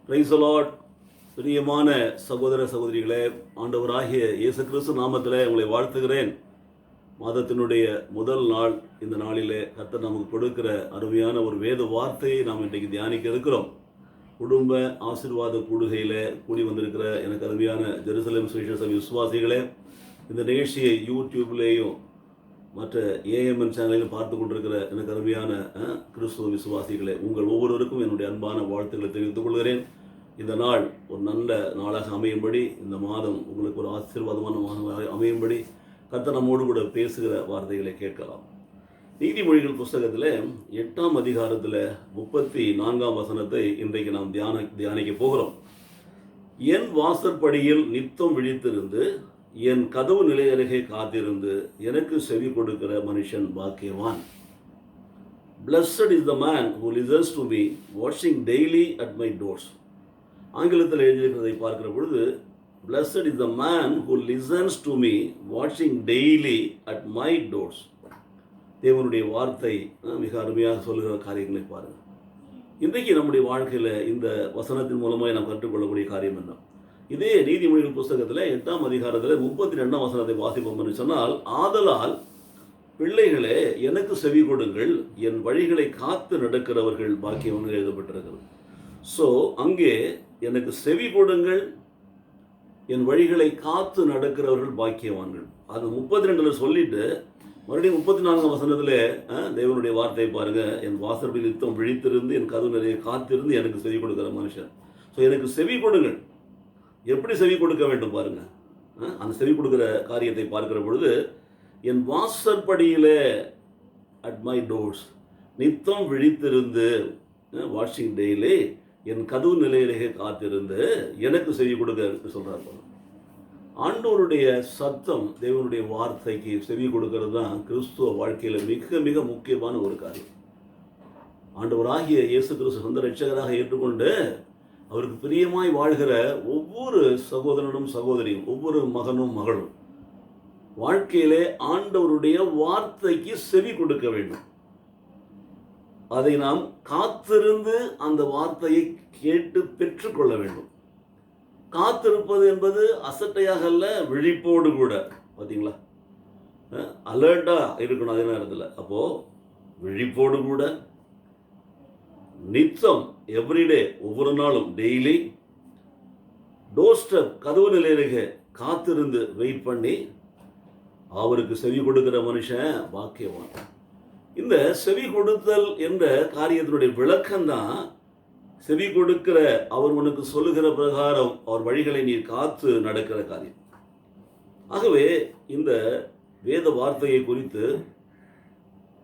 Praise the Lord. பிரியமான சகோதர சகோதரிகளே, ஆண்டவராகிய இயேசு கிறிஸ்து நாமத்திலே உங்களை வாழ்த்துகிறேன். மாதத்தினுடைய முதல் நாள் இந்த நாளிலே கர்த்தர் நமக்கு கொடுக்கிற அருமையான ஒரு வேத வார்த்தையை நாம் இன்றைக்கு தியானிக்க இருக்கிறோம். குடும்ப ஆசீர்வாத கூடுகையில் கூடி வந்திருக்கிற எனக்கு அருமையான ஜெருசலேம் சுவிசேஷ விசுவாசிகளே, இந்த நிகழ்ச்சியை யூடியூப்லேயும் மற்ற ஏஎம்என் சேனலிலும் பார்த்து கொண்டிருக்கிற எனக்கு அருமையான கிறிஸ்துவ விசுவாசிகளே, உங்கள் ஒவ்வொருவருக்கும் என்னுடைய அன்பான வாழ்த்துக்களை தெரிவித்துக் கொள்கிறேன். இந்த நாள் ஒரு நல்ல நாளாக அமையும்படி, இந்த மாதம் உங்களுக்கு ஒரு ஆசீர்வாதமான மாதமாக அமையும்படி கர்த்தர் நம்மோடு கூட பேசுகிற வார்த்தைகளை கேட்கலாம். நீதிமொழிகள் புஸ்தகத்தில் 8ஆம் அதிகாரத்தில் 34ஆம் வசனத்தை இன்றைக்கு நாம் தியானிக்க போகிறோம். என் வாசற்படியில் நித்தம் விழித்திருந்து என் கதவு நிலை அருகே காத்திருந்து எனக்கு செவி கொடுக்கிற மனுஷன் பாக்கியவான். Blessed is the man who listens to me, watching daily at my doors. ஆங்கிலத்தில் எழுதியிருக்கிறதை பார்க்கிற பொழுது, Blessed is the man who listens to me, watching daily at my doors. தேவனுடைய வார்த்தை மிக அருமையாக சொல்லுகிற காரியங்களை பாருங்கள். இன்றைக்கு நம்முடைய வாழ்க்கையில் இந்த வசனத்தின் மூலமாக நாம் கற்றுக்கொள்ளக்கூடிய காரியம் என்ன? இதே நீதிமொழிகள் புஸ்தகத்தில் 8ஆம் அதிகாரத்தில் 32ஆம் வசனத்தை வாசிப்போம் என்று சொன்னால், ஆதலால் பிள்ளைகளே எனக்கு செவி கொடுங்கள், என் வழிகளை காத்து நடக்கிறவர்கள் பாக்கியம் எழுதப்பட்டிருக்கிறது. ஸோ அங்கே எனக்கு செவி கொடுங்கள், என் வழிகளை காத்து நடக்கிறவர்கள் பாக்கியவான்கள். அது 32 சொல்லிட்டு மறுபடியும் 34ஆம் வசனத்தில் தேவனுடைய வார்த்தையை பாருங்க. என் வாசற்படியில் நித்தம் விழித்திருந்து என் கதவு நிறைய காத்திருந்து எனக்கு செவி கொடுக்கிற மனுஷன். ஸோ எனக்கு செவி கொடுங்கள். எப்படி செவி கொடுக்க வேண்டும் பாருங்க. அந்த செவி கொடுக்கிற காரியத்தை பார்க்கிற பொழுது, என் வாசற்படியிலே அட் மை டோர்ஸ் நித்தம் விழித்திருந்து, வாட்சிங் டெய்லி என் கதவு நிலையிலேயே காத்திருந்து எனக்கு செவி கொடுக்க சொல்றார். ஆண்டவருடைய சத்தம், தேவனுடைய வார்த்தைக்கு செவி கொடுக்கிறது தான் கிறிஸ்துவ வாழ்க்கையில் மிக மிக முக்கியமான ஒரு காரியம். ஆண்டவராகிய இயேசு கிறிஸ்து சொந்த ரட்சகராக ஏற்றுக்கொண்டு அவருக்கு பிரியமாய் வாழ்கிற ஒவ்வொரு சகோதரனும் சகோதரியும், ஒவ்வொரு மகனும் மகளும் வாழ்க்கையிலே ஆண்டவருடைய வார்த்தைக்கு செவி கொடுக்க வேண்டும். அதை நாம் காத்திருந்து அந்த வார்த்தையை கேட்டு பெற்றுக்கொள்ள வேண்டும். காத்திருப்பது என்பது அசட்டையாக அல்ல, விழிப்போடு கூட. பார்த்தீங்களா, அலர்ட்டா இருக்கணும் அதே நேரத்தில். அப்போ விழிப்போடு கூட நித்தம், எவ்ரிடே, ஒவ்வொரு நாளும், டெய்லி டோர் ஸ்டெப், கதவு நிலையிலே காத்திருந்து வெயிட் பண்ணி அவருக்கு செவி கொடுக்கிற மனுஷன் பாக்கியவான். இந்த செவி கொடுத்தல் என்ற காரியத்தினுடைய விளக்கம்தான், செவி கொடுக்கிற அவர் உனக்கு சொல்லுகிற பிரகாரம் அவர் வழிகளை நீர் காத்து நடக்கிற காரியம். ஆகவே இந்த வேத வார்த்தையை குறித்து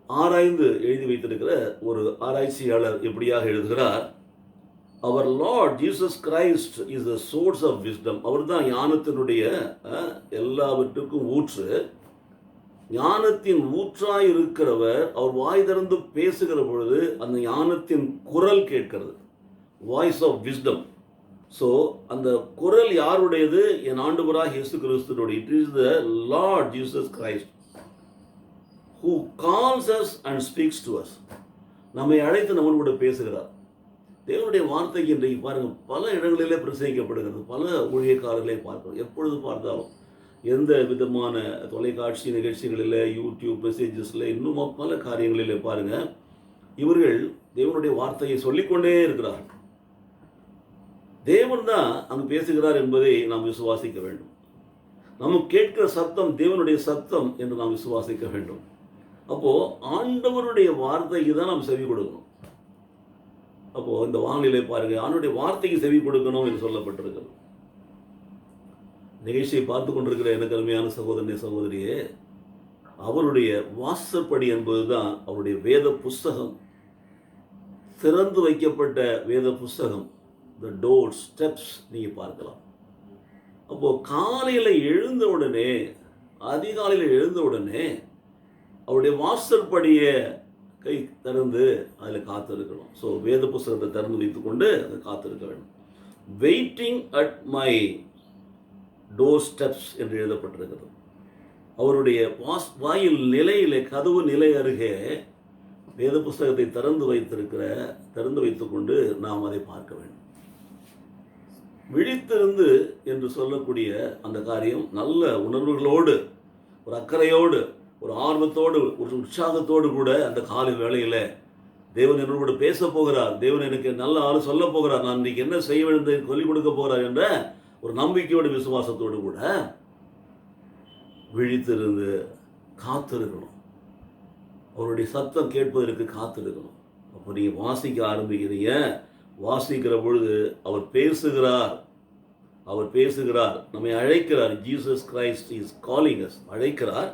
ஆராய்ந்து எழுதி வைத்திருக்கிற ஒரு ஆராய்ச்சியாளர் எப்படியாக எழுதுகிறார், அவர் Lord Jesus Christ is the source of wisdom. அவர் தான் ஞானத்தினுடைய எல்லாவற்றுக்கும் ஊற்று. ஞானத்தின் ஊற்றாய் இருக்கிறவர். அவர் வாய் திறந்து பேசுகிற பொழுது அந்த ஞானத்தின் குரல் கேட்கிறது, வாய்ஸ் ஆஃப் விஸ்டம். ஸோ அந்த குரல் யாருடையது? என் ஆண்டவராகிய இயேசு கிறிஸ்துவினுடைய. It is the Lord Jesus Christ who calls us and speaks to us. நம்மை அழைத்து நம்மோடு கூட பேசுகிறார். தேவனுடைய வார்த்தைக்கு இன்றைக்கு பாருங்கள், பல இடங்களிலே பிரசங்கிக்கப்படுகிறது. பல ஊழியக்காரர்களை பார்க்கிறோம். எப்பொழுது பார்த்தாலும் எந்த விதமான தொலைக்காட்சி நிகழ்ச்சிகளில், யூடியூப் மெசேஜஸில், இன்னும் பல காரியங்களிலே பாருங்கள், இவர்கள் தேவனுடைய வார்த்தையை சொல்லிக்கொண்டே இருக்கிறார்கள். தேவன் தான் அங்கு பேசுகிறார் என்பதை நாம் விசுவாசிக்க வேண்டும். நமக்கு கேட்கிற சத்தம் தேவனுடைய சத்தம் என்று நாம் விசுவாசிக்க வேண்டும். அப்போது ஆண்டவருடைய வார்த்தைக்கு தான் நாம் செவி கொடுக்கணும். அப்போது இந்த வானிலை பாருங்கள், ஆண்டவருடைய வார்த்தைக்கு செவி கொடுக்கணும் என்று சொல்லப்பட்டிருக்கிறது. நிகழ்ச்சியை பார்த்து கொண்டிருக்கிற எனக்கு அருமையான சகோதரனே சகோதரியே, அவருடைய வாசற்படி என்பது தான் அவருடைய வேத புஸ்தகம், திறந்து வைக்கப்பட்ட வேத புஸ்தகம். த டோர் ஸ்டெப்ஸ் நீங்கள் பார்க்கலாம். அப்போது காலையில் எழுந்த உடனே, அதிகாலையில் எழுந்த உடனே அவருடைய வாசற்படியை கை திறந்து அதில் காத்திருக்கணும். ஸோ வேத புஸ்தகத்தை திறந்து வைத்துக்கொண்டு அதை காத்திருக்க வேண்டும். Waiting at my door steps என்று எழுதப்பட்டிருக்கிறது. அவருடைய வாயில் நிலையிலே, கதவு நிலை அருகே வேத புஸ்தகத்தை திறந்து வைத்துக்கொண்டு நாம் அதை பார்க்க வேண்டும். விழித்திருந்து என்று சொல்லக்கூடிய அந்த காரியம் நல்ல உணர்வுகளோடு, ஒரு அக்கறையோடு, ஒரு ஆர்வத்தோடு, ஒரு உற்சாகத்தோடு கூட அந்த காலை வேளையில் தேவன் என்னோடு கூட பேச போகிறார், தேவன் எனக்கு நல்ல ஆள் சொல்ல போகிறார், நான் இன்னைக்கு என்ன செய்ய வேண்டும் சொல்லிக் கொடுக்க போகிறார் என்ற ஒரு நம்பிக்கையோடு விசுவாசத்தோடு கூட விழித்திருந்து காத்திருக்கணும். அவருடைய சத்தம் கேட்பதற்கு காத்திருக்கணும். அப்போ நீங்கள் வாசிக்க ஆரம்பிக்கிறீங்க. வாசிக்கிற பொழுது அவர் பேசுகிறார், அவர் பேசுகிறார், நம்மை அழைக்கிறார். Jesus Christ is calling us, அழைக்கிறார்,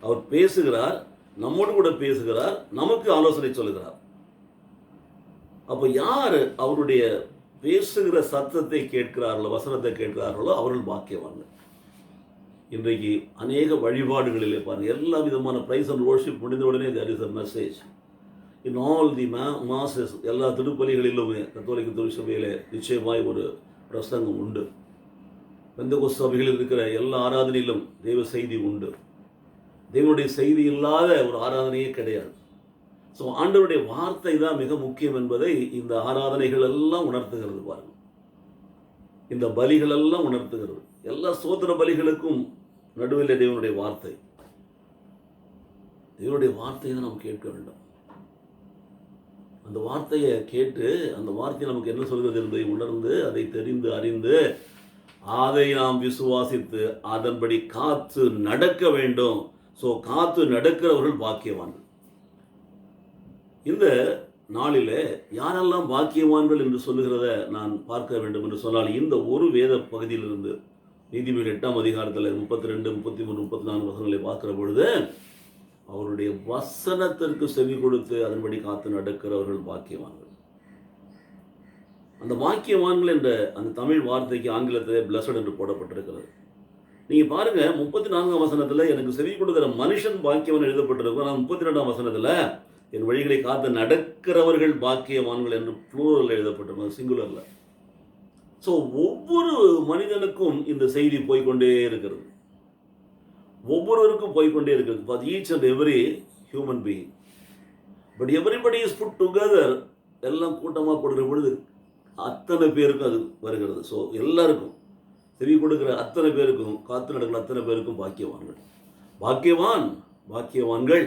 அவர் பேசுகிறார், நம்மோடு கூட பேசுகிறார், நமக்கு ஆலோசனை சொல்லுகிறார். அப்போ யார் அவருடைய பேசுகிற சத்தத்தை கேட்கிறார்களோ, வசனத்தை கேட்கிறார்களோ அவர்கள் பாக்கியவான்கள். இன்றைக்கு அநேக வழிபாடுகளிலே பாருங்கள், எல்லா விதமான பிரைஸ் அண்ட் வர்ஷிப் முடிந்த உடனே there is a message in all the masses. எல்லா திருப்பலிகளிலுமே கத்தோலிக்க திருச்சபையில் நிச்சயமாய் ஒரு பிரசங்கம் உண்டு. பெந்தகோஸ்து சபைகளில் இருக்கிற எல்லா ஆராதனையிலும் தெய்வ செய்தி உண்டு. தேவனுடைய செய்தி இல்லாத ஒரு ஆராதனையே கிடையாது. ஸோ ஆண்டவருடைய வார்த்தை தான் மிக முக்கியம் என்பதை இந்த ஆராதனைகள் எல்லாம் உணர்த்துகிறது. பாருங்கள், இந்த பலிகள் எல்லாம் உணர்த்துகிறது. எல்லா சோதர பலிகளுக்கும் நடுவில் தேவனுடைய வார்த்தை, தேவனுடைய வார்த்தையை தான் நாம் கேட்க வேண்டும். அந்த வார்த்தையை கேட்டு அந்த வார்த்தை நமக்கு என்ன சொல்கிறது என்பதை உணர்ந்து, அதை தெரிந்து அறிந்து, அதை நாம் விசுவாசித்து அதன்படி காத்து நடக்க வேண்டும். ஸோ காத்து நடக்கிறவர்கள் பாக்கியவான்கள். இந்த நாளில் யாரெல்லாம் பாக்கியவான்கள் என்று சொல்லுகிறத நான் பார்க்க வேண்டும் என்று சொன்னால், இந்த ஒரு வேத பகுதியிலிருந்து நீதிமொழிகள் 8ஆம் அதிகாரத்தில் 32, 33, 34 வசனங்களை பார்க்கிற பொழுது, அவருடைய வசனத்திற்கு செவி கொடுத்து அதன்படி காத்து நடக்கிறவர்கள் பாக்கியவான்கள். அந்த பாக்கியவான்கள் என்ற அந்த தமிழ் வார்த்தைக்கு ஆங்கிலத்தில் பிளஸட் என்று போடப்பட்டிருக்கிறது. நீங்கள் பாருங்கள், 34ஆம் வசனத்தில் எனக்கு செவி கொடுக்கிற மனுஷன் பாக்கியவன் எழுதப்பட்டிருக்கும். ஆனால் 32ஆம் வசனத்தில் என் வழிகளை காத்து நடக்கிறவர்கள் பாக்கியவான்கள் என்று ப்ளூரல் எழுதப்பட்டிருக்கும், சிங்குலரில். ஸோ ஒவ்வொரு மனிதனுக்கும் இந்த செய்தி போய்கொண்டே இருக்கிறது, ஒவ்வொருவருக்கும் போய்கொண்டே இருக்கிறது. For each and every human being. But everybody is put together. எல்லாம் கூட்டமாக கொடுக்கிற பொழுது அத்தனை பேருக்கும் அது வருகிறது. ஸோ எல்லாருக்கும் செவி கொடுக்கிற அத்தனை பேருக்கும், காத்து நடக்கிற அத்தனை பேருக்கும் பாக்கியவான்கள். பாக்கியவான், பாக்கியவான்கள்.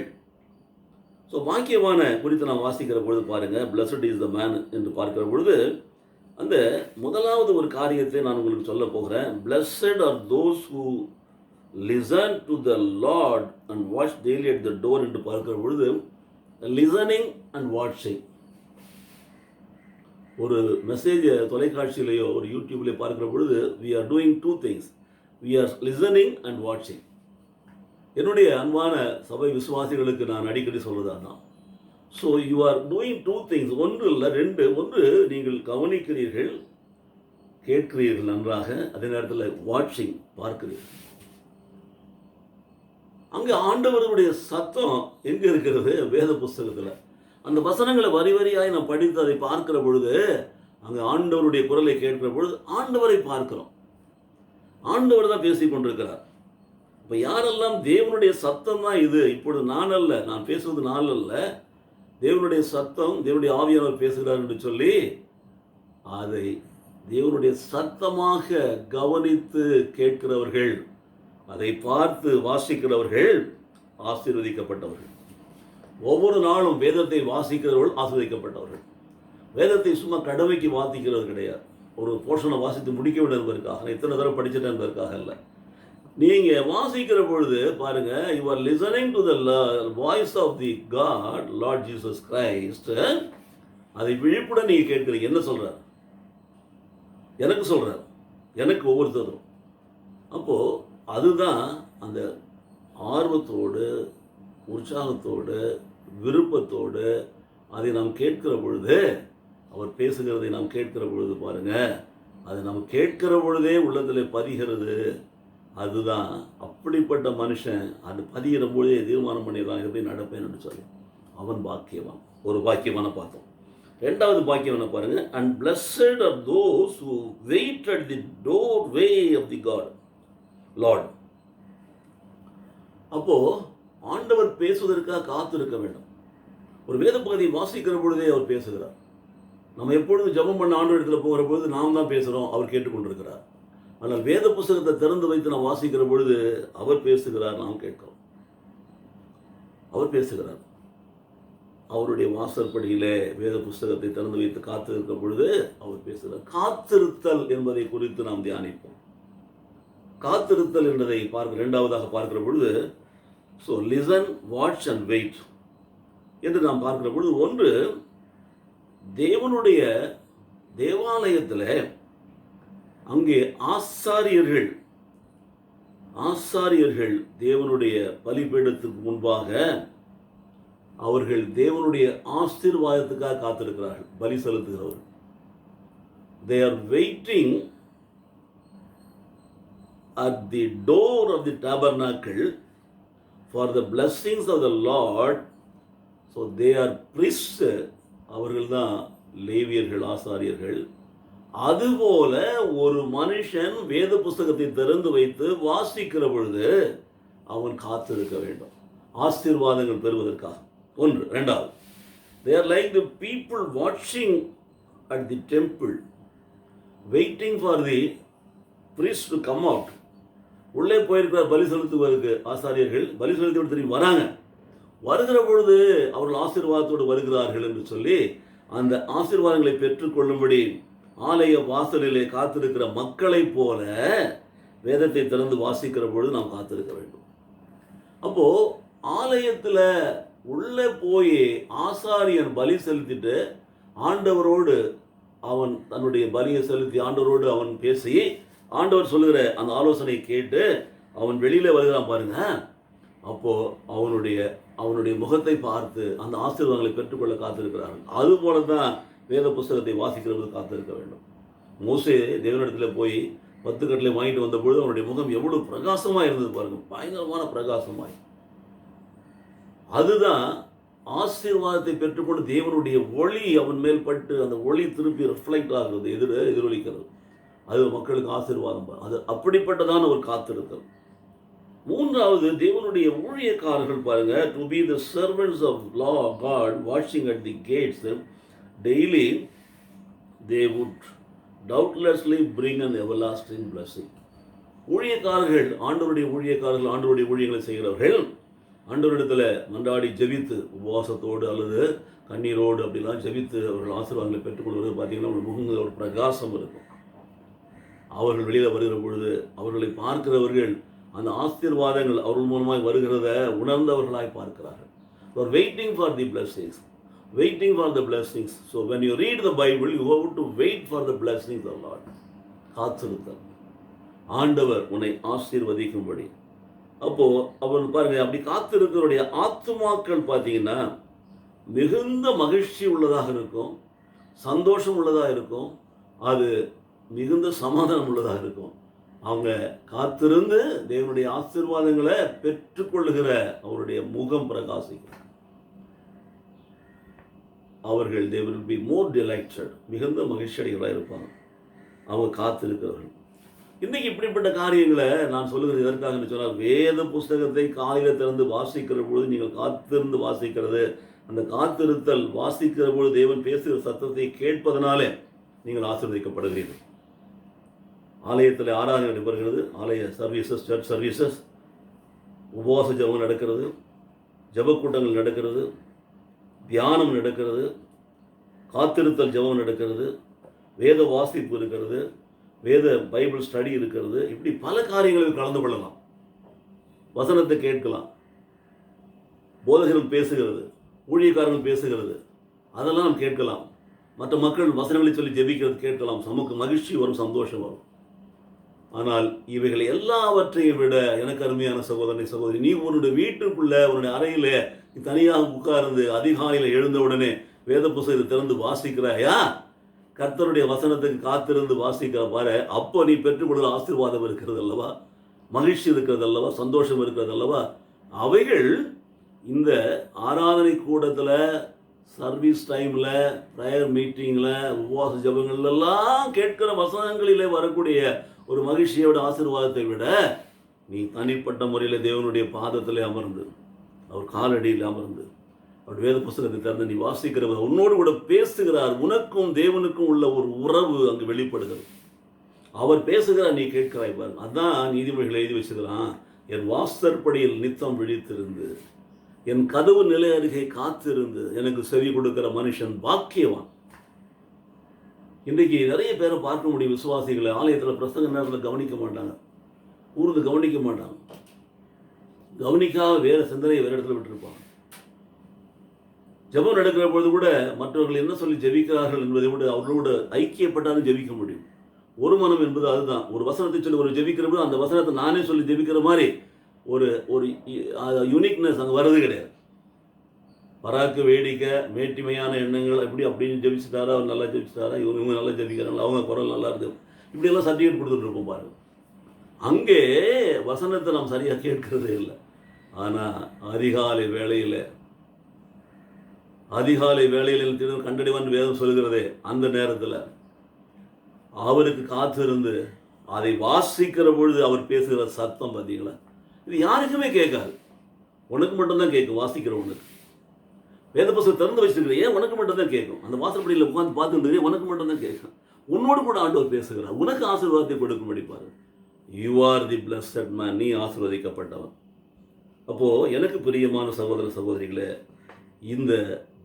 ஸோ பாக்கியவான குறித்து நான் வாசிக்கிற பொழுது பாருங்கள், பிளஸட் இஸ் த மேன் என்று பார்க்கிற பொழுது அந்த முதலாவது ஒரு காரியத்தை நான் உங்களுக்கு சொல்ல போகிறேன். Blessed are those who listen to the Lord and watch daily at the door என்று பார்க்கிற பொழுது, லிசனிங் அண்ட் வாட்சிங். ஒரு மெசேஜ் தொலைக்காட்சியிலேயோ ஒரு யூடியூப்லேயோ பார்க்கிற பொழுது, we are doing two things. We are listening and வாட்சிங். என்னுடைய அன்பான சபை விசுவாசிகளுக்கு நான் அடிக்கடி சொல்வதா தான். So you are doing two things. ஒன்று இல்லை, ரெண்டு. ஒன்று, நீங்கள் கவனிக்கிறீர்கள், கேட்கிறீர்கள் நன்றாக, அதே நேரத்தில் வாட்சிங், பார்க்கிறீர்கள். அங்கே ஆண்டவருடைய சத்தம் எங்கே இருக்கிறது? வேத புஸ்தகத்தில். அந்த வசனங்களை வரி வரியாய் நாம் படித்து அதை பார்க்கிற பொழுது, அங்கே ஆண்டவருடைய குரலை கேட்கிற பொழுது ஆண்டவரை பார்க்கிறோம். ஆண்டவர் தான் பேசி கொண்டிருக்கிறார். இப்போ யாரெல்லாம் தேவனுடைய சத்தம் தான் இது, இப்பொழுது நான் அல்ல, நான் பேசுவது நான் அல்ல, தேவனுடைய சத்தம், தேவனுடைய ஆவியானவர் பேசுகிறார் என்று சொல்லி அதை தேவனுடைய சத்தமாக கவனித்து கேட்கிறவர்கள், அதை பார்த்து வாசிக்கிறவர்கள் ஆசீர்வதிக்கப்பட்டவர்கள். ஒவ்வொரு நாளும் வேதத்தை வாசிக்கிறவர்கள் ஆசீர்வதிக்கப்பட்டவர்கள். வேதத்தை சும்மா கடமைக்கு வாசிக்கிறது கிடையாது, ஒரு போர்ஷனை வாசித்து முடிக்க வேண்டும் என்பதற்காக, எத்தனை தடவை படிச்சுட்டேன் என்பதற்காக இல்லை. நீங்கள் வாசிக்கிற பொழுது பாருங்க, you are listening to the voice of the God, Lord Jesus Christ. அதை விழிப்புடன் நீங்கள் கேட்குறீங்க. என்ன சொல்கிறார்? எனக்கு சொல்கிறார், எனக்கு ஒவ்வொருத்தரும். அப்போது அதுதான் அந்த ஆர்வத்தோடு, உற்சாகத்தோடு, விருப்பத்தோடு அதை நாம் கேட்கிற பொழுது, அவர் பேசுகிறதை நாம் கேட்கிற பொழுது பாருங்கள், அதை நாம் கேட்கிற பொழுதே உள்ளத்தில் பதிகிறது. அதுதான் அப்படிப்பட்ட மனுஷன் அது பதிகிற பொழுதே தீர்மானம் பண்ணிடுறான், எப்படி நடப்பேன் என்று சொல்லி. அவன் பாக்கியவான். ஒரு பாக்கியவானை பார்த்தோம். ரெண்டாவது பாக்கியவானை பாருங்க, and blessed are those who wait at the doorway of the God Lord. அப்போ ஆண்டவர் பேசுவதற்காக காத்திருக்க வேண்டும். ஒரு வேத பகுதியை வாசிக்கிற பொழுதே அவர் பேசுகிறார். நம்ம எப்பொழுதும் ஜெபம் பண்ண ஆண்டு இடத்துல போகிற பொழுது நாம் தான் பேசுகிறோம், அவர் கேட்டுக்கொண்டிருக்கிறார். ஆனால் வேத புஸ்தகத்தை திறந்து வைத்து நாம் வாசிக்கிற பொழுது அவர் பேசுகிறார், நாம் கேட்கிறோம். அவர் பேசுகிறார். அவருடைய வாசற்படியிலே வேத புஸ்தகத்தை திறந்து வைத்து காத்திருக்கும் பொழுது அவர் பேசுகிறார். காத்திருத்தல் என்பதை குறித்து நாம் தியானிப்போம். காத்திருத்தல் என்பதை இரண்டாவதாக பார்க்கிற பொழுது, so listen, watch and wait என்று நாம் பார்க்கிற பொழுது, ஒன்று, தேவனுடைய தேவாலயத்தில் அங்கே ஆசாரியர்கள் தேவனுடைய பலிபீடத்துக்கு முன்பாக அவர்கள் தேவனுடைய ஆசீர்வாதத்துக்காக காத்திருக்கிறார்கள். பலி செலுத்துகிறவர்கள், they are waiting at the door of the tabernacle for the blessings of the Lord. So they are priests. அவர்கள் தான் லேவியர்கள், ஆசாரியர்கள். அதுபோல ஒரு மனுஷன் வேத புஸ்தகத்தை திறந்து வைத்து வாசிக்கிற பொழுது அவன் காத்திருக்க வேண்டும், ஆசீர்வாதங்கள் பெறுவதற்காக. ஒன்று. இரண்டாவது, they are like the people watching at the temple, waiting for the priest to come out. உள்ளே போயிருக்கிறார் பலி செலுத்துவதற்கு ஆசாரியர்கள், பலி செலுத்தி திரும்பி வராங்க. வருகிற பொழுது அவர்கள் ஆசீர்வாதத்தோடு வருகிறார்கள் என்று சொல்லி அந்த ஆசீர்வாதங்களை பெற்றுக்கொள்ளும்படி ஆலய வாசலிலே காத்திருக்கிற மக்களைப் போல வேதத்தை திறந்து வாசிக்கிற பொழுது நாம் காத்திருக்க வேண்டும். அப்போ ஆலயத்தில் உள்ளே போய் ஆசாரியன் பலி செலுத்திட்டு ஆண்டவரோடு அவன் தன்னுடைய பலியை செலுத்தி ஆண்டவரோடு அவன் பேசி ஆண்டவர் சொல்லுகிற அந்த ஆலோசனை கேட்டு அவன் வெளியில வருகிறான் பாருங்க. அப்போ அவனுடைய முகத்தை பார்த்து அந்த ஆசீர்வாதங்களை பெற்றுக்கொள்ள காத்திருக்கிறார்கள். அதுபோல தான் வேத புஸ்தகத்தை வாசிக்கிறவர்கள் காத்திருக்க வேண்டும். மோசே தேவனிடத்தில் போய் 10 கட்டளை வாங்கிட்டு வந்த பொழுது அவனுடைய முகம் எவ்வளவு பிரகாசமாக இருந்தது பாருங்க, பயங்கரமான பிரகாசமாய். அதுதான் ஆசீர்வாதத்தை பெற்றுக்கொண்டு தேவனுடைய ஒளி அவன் மேல் பட்டு அந்த ஒளி திருப்பி ரிஃப்ளெக்ட் ஆகிறது, எதிரொலிக்கிறது. அது மக்களுக்கு ஆசீர்வாதம். அது அப்படிப்பட்டதான ஒரு காத்திருத்தல். மூன்றாவது, தேவனுடைய ஊழியக்காரர்கள் பாருங்க, to be the servants of God வாட்சிங் at the gates daily, they would doubtlessly bring an everlasting blessing. ஊழியக்காரர்கள், ஆண்டவருடைய ஊழியங்களை செய்கிறவர்கள் ஆண்டவரிடத்தில் மன்றாடி ஜெபித்து உபவாசத்தோடு அல்லது கண்ணீரோடு அப்படிலாம் ஜெபித்து அவர்கள் ஆசீர்வாதங்களை பெற்றுக்கொள்வது பார்த்தீங்கன்னா ஒரு முகங்கள் ஒரு பிரகாசம் இருக்கும். அவர்கள் வெளியில் வருகிற பொழுது அவர்களை பார்க்கிறவர்கள் அந்த ஆசீர்வாதங்கள் அவர்கள் மூலமாய் வருகிறத உணர்ந்தவர்களாய் பார்க்கிறார்கள். Waiting for the blessings, waiting for the blessings. So when you read the Bible you have to wait for the blessings of Lord. காத்திருத்தல், ஆண்டவர் உன்னை ஆசீர்வதிக்கும்படி. அப்போ அவன் பாருங்க, அப்படி காத்திருக்கிறவருடைய ஆத்துமாக்கள் பார்த்தீங்கன்னா மிகுந்த மகிழ்ச்சி உள்ளதாக இருக்கும், சந்தோஷம் உள்ளதாக இருக்கும், அது மிகுந்த சமாதானம் உள்ளதாக இருக்கும். அவங்க காத்திருந்து தேவனுடைய ஆசீர்வாதங்களை பெற்றுக்கொள்ளுகிற அவருடைய முகம் பிரகாசிக்கும். அவர்கள் they will be more delighted, மிகுந்த மகிழ்ச்சி அடைகளாக இருப்பாங்க அவங்க காத்திருக்கிறவர்கள். இன்றைக்கி இப்படிப்பட்ட காரியங்களை நான் சொல்லுகிறது எதற்காக சொன்னால், வேத புஸ்தகத்தை காலையில் திறந்து வாசிக்கிற பொழுது நீங்கள் காத்திருந்து வாசிக்கிறது, அந்த காத்திருத்தல் வாசிக்கிற பொழுது தேவன் பேசுகிற சத்தத்தை கேட்பதனாலே நீங்கள் ஆசீர்வதிக்கப்படுகிறீர்கள். ஆலயத்தில் ஆராதனை நடைபெறுகிறது, ஆலய சர்வீசஸ், சர்ச் சர்வீசஸ், உபவாச ஜபம் நடக்கிறது, ஜபக்கூட்டங்கள் நடக்கிறது, தியானம் நடக்கிறது, காத்திருத்தல் ஜபம் நடக்கிறது, வேத வாசிப்பு இருக்கிறது, வேத பைபிள் ஸ்டடி இருக்கிறது. இப்படி பல காரியங்களில் கலந்து கொள்ளலாம், வசனத்தை கேட்கலாம், போதகர்கள் பேசுகிறது, ஊழியக்காரர்கள் பேசுகிறது, அதெல்லாம் நாம் கேட்கலாம். மற்ற மக்கள் வசனங்களை சொல்லி ஜெபிக்கிறது கேட்கலாம். நமக்கு மகிழ்ச்சி வரும், சந்தோஷம் வரும். ஆனால் இவைகளை எல்லாவற்றையும் விட எனக்கு அருமையான சகோதரனை சகோதரி, நீ உன்னுடைய வீட்டுக்குள்ள உன்னுடைய அறையில நீ தனியாக உட்கார்ந்து அதிகாலையில் எழுந்த உடனே வேத புஸ்தகத்தை திறந்து வாசிக்கிறாயா, கர்த்தருடைய வசனத்துக்கு காத்திருந்து வாசிக்கிற பாரு, அப்போ நீ பெற்றுக்கொள்கிற ஆசீர்வாதம் இருக்கிறது அல்லவா, மகிழ்ச்சி இருக்கிறது அல்லவா, சந்தோஷம் இருக்கிறது அல்லவா. அவைகள் இந்த ஆராதனை கூடத்தில், சர்வீஸ் டைமில், ப்ரேயர் மீட்டிங்கில், உபவாச ஜபங்கள்லாம் கேட்கிற வசனங்களிலே வரக்கூடிய ஒரு மகிழ்ச்சியோட ஆசீர்வாதத்தை விட நீ தனிப்பட்ட முறையில் தேவனுடைய பாதத்தில் அமர்ந்து அவர் காலடியில் அமர்ந்து அவருடைய வேத புஸ்தகத்தை திறந்து நீ வாசிக்கிறவர் உன்னோடு கூட பேசுகிறார். உனக்கும் தேவனுக்கும் உள்ள ஒரு உறவு அங்கு வெளிப்படுகிறது. அவர் பேசுகிறார், நீ கேட்கிறாய் பாருங்க. அதான் நீதிமொழிகள் எழுதி வச்சுக்கிறான், என் வாசற்படியில் நித்தம் விழித்திருந்து என் கதவு நிலை அருகே காத்திருந்து எனக்கு செவி கொடுக்கிற மனுஷன் பாக்கியவான். இன்றைக்கு நிறைய பேரை பார்க்க முடியும், விசுவாசிகளை ஆலயத்தில் பிரசங்க நேரத்தில் கவனிக்க மாட்டாங்க, ஊர்ந்து கவனிக்க மாட்டாங்க, கவனிக்காம வேற சிந்தனையை வேற இடத்துல விட்டுருப்பாங்க. ஜெபம் நடக்கிற பொழுது கூட மற்றவர்கள் என்ன சொல்லி ஜெபிக்கிறார்கள் என்பதை விட அவர்களோடு ஐக்கியப்பட்டாலும் ஜெபிக்க முடியும். ஒரு மனம் என்பது அதுதான். ஒரு வசனத்தை சொல்லி ஒரு ஜெபிக்கிற போது அந்த வசனத்தை நானே சொல்லி ஜெபிக்கிற மாதிரி ஒரு ஒரு யூனிக்னஸ் அங்கே வர்றது கிடையாது. பராக்கு வேடிக்கை மேட்டிமையான எண்ணங்கள் எப்படி அப்படின்னு ஜெபிச்சுட்டாரா, அவர் நல்லா ஜெபிச்சுட்டாரா, இவங்க நல்லா ஜெபிக்கிறாங்களா, அவங்க குரல் நல்லா இருக்குது, இப்படியெல்லாம் சர்டிஃபிகேட் கொடுத்துட்டு இருப்போம் பாருங்க. அங்கே வசனத்தை நாம் சரியாக கேட்கறதே இல்லை. ஆனால் அதிகாலை வேளையில் கண்டடிவான் வேதம் சொல்கிறதே, அந்த நேரத்தில் அவருக்கு காத்திருந்து அதை வாசிக்கிற பொழுது அவர் பேசுகிற சத்தம் பார்த்தீங்களா, இது யாருக்குமே கேட்காது, உனக்கு மட்டும்தான் கேட்கும். வாசிக்கிறவனுக்கு வேத புஸ்தகம் திறந்து வச்சிருக்கிற ஏன் உனக்கு மட்டும்தான் கேட்கும். அந்த வாசப்படியில் உட்காந்து பார்த்துட்டு உனக்கு மட்டும்தான் கேட்கும். உன்னோடு கூட ஆண்டவர் பேசுகிறார், உனக்கு ஆசீர்வாதத்தை கொடுக்கும் படிப்பாரு. You are the blessed man, நீ ஆசீர்வதிக்கப்பட்டவன். அப்போது எனக்கு பிரியமான சகோதர சகோதரிகளே, இந்த